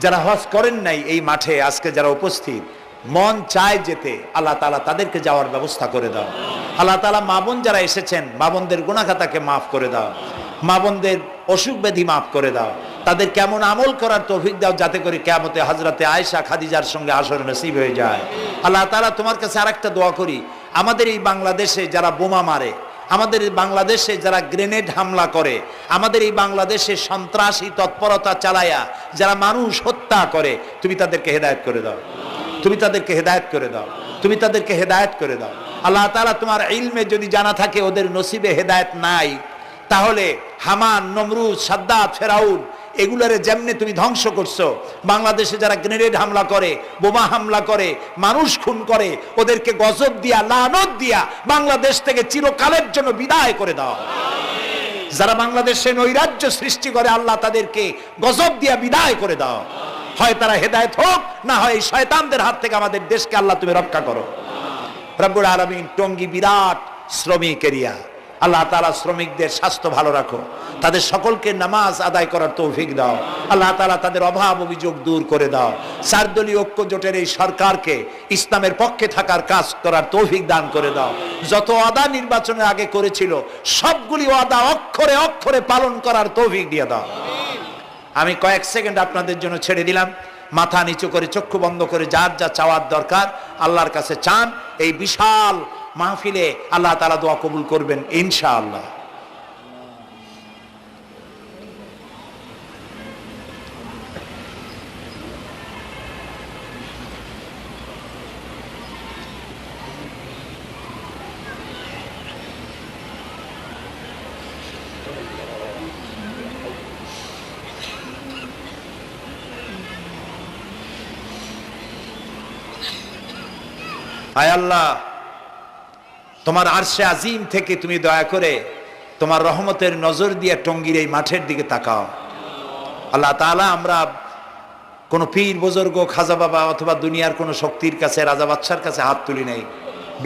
যারা হজ করেন নাই এই মাঠে আজকে যারা উপস্থিত, মন চায় যেতে, আল্লাহ তাআলা তাদেরকে যাওয়ার ব্যবস্থা করে দাও। আল্লাহ তাআলা মা বোন যারা এসেছেন, মা বোনদের গুনাহ খাতাকে মাফ করে দাও, মা বোনদের অসুখ ব্যাধি মাফ করে দাও, তাদের কেমন আমল করার তৌফিক দাও যাতে করে কিয়ামতে হযরতে আয়েশা খাদিজার সঙ্গে আসর নসিব হয়ে যায়। আল্লাহ তাআলা তোমার কাছে আরেকটা দোয়া করি, আমাদের এই বাংলাদেশে যারা বোমা মারে, আমাদের এই বাংলাদেশে যারা গ্রেনেড হামলা করে, আমাদের এই বাংলাদেশে সন্ত্রাসী তৎপরতা চালায়া যারা মানুষ হত্যা করে, তুমি তাদেরকে হেদায়েত করে দাও, তুমি তাদেরকে হেদায়েত করে দাও, তুমি তাদেরকে হেদায়েত করে দাও। আল্লাহ তাআলা তোমার ইলমে যদি জানা থাকে ওদের নসিবে হেদায়েত নাই, তাহলে হামান, নমরুদ, সাদ্দাত, ফেরাউন এগুলারে যেমনে তুমি ধ্বংস করছো, বাংলাদেশে যারা গ্রেনেড হামলা করে, বোমা হামলা করে, মানুষ খুন করে, ওদেরকে গজব দিয়া, লানত দিয়া বাংলাদেশ থেকে চিরকালের জন্য বিদায় করে দাও। যারা বাংলাদেশে নৈরাজ্য সৃষ্টি করে, আল্লাহ তাদেরকে গজব দিয়া বিদায় করে দাও। হয় তারা হেদায়েত হোক, না হয় এই শয়তানদের হাত থেকে আমাদের দেশকে আল্লাহ তুমি রক্ষা করো। রব্বুল আলামিন, টঙ্গী বিরাট শ্রমিক এরিয়া, আল্লাহ তাআলা শ্রমিকদের স্বাস্থ্য ভালো রাখো, তাদের সকলকে নামাজ আদায় করার তৌফিক দাও। আল্লাহ তাআলা তাদের অভাব অভিযোগ দূর করে দাও। চারদলীয় ঐক্য জোটের এই সরকারকে ইসলামের পক্ষে থাকার কাজ করার তৌফিক দান করে দাও। যত ওয়াদা নির্বাচনের আগে করেছিল সবগুলি ওয়াদা অক্ষরে অক্ষরে পালন করার তৌফিক দিয়ে দাও। আমি কয়েক সেকেন্ড আপনাদের জন্য ছেড়ে দিলাম, মাথা নিচু করে চক্ষু বন্ধ করে যার যা চাওয়ার দরকার আল্লাহর কাছে চান। এই বিশাল মাহফিলে আল্লাহ তাআলা দোয়া কবুল করবেন ইনশাআল্লাহ। আয় আল্লাহ, তোমার আরশে আজিম থেকে তুমি দয়া করে তোমার রহমতের নজর দিয়ে টঙ্গীর এই মাঠের দিকে তাকাও। আল্লাহ তাআলা, আমরা কোনো পীর বুজুর্গ, খাজা বাবা অথবা দুনিয়ার কোনো শক্তির কাছে, রাজা বাদশার কাছে হাত তুলি নাই,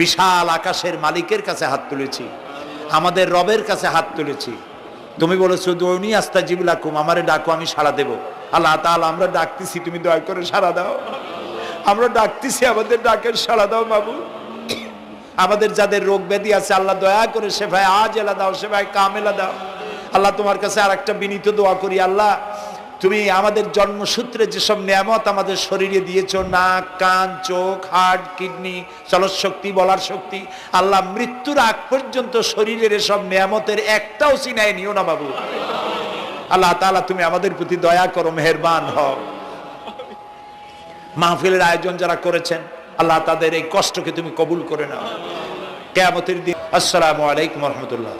বিশাল আকাশের মালিকের কাছে হাত তুলেছি, আমাদের রবের কাছে হাত তুলেছি। তুমি বলেছো দুনি আস্তাজিব লাকুম, আমারে ডাকো আমি সাড়া দেব। আল্লাহ তাআলা, আমরা ডাকতেছি, তুমি দয়া করে সাড়া দাও। আমরা ডাকতেছি, আমাদের ডাকের সাড়া দাও মাবুদ। আমাদের যাদের রোগ ব্যাধি আছে আল্লাহ দয়া করে শেফায়ে আজেলা দাও, শেফায়ে কামেলা দাও। আল্লাহ তোমার কাছে আরেকটা বিনীত দোয়া করি, আল্লাহ তুমি আমাদের জন্মসূত্রে যেসব নিয়ামত আমাদের শরীরে দিয়েছো, নাক, কান, চোখ, হার্ট, কিডনি, চলৎ শক্তি, বলার শক্তি, আল্লাহ মৃত্যুর আগ পর্যন্ত শরীরের এসব নিয়ামতের একটাও ছিনায় নিও না বাবু। আল্লাহ তাআলা তুমি আমাদের প্রতি দয়া করো, মেহেরবান হও। মাহফিলের আয়োজন যারা করেছেন আল্লাহ তাদের এই কষ্টকে তুমি কবুল করে নাও। কিয়ামতের দিন। আসসালামু আলাইকুম ওয়া রাহমাতুল্লাহ।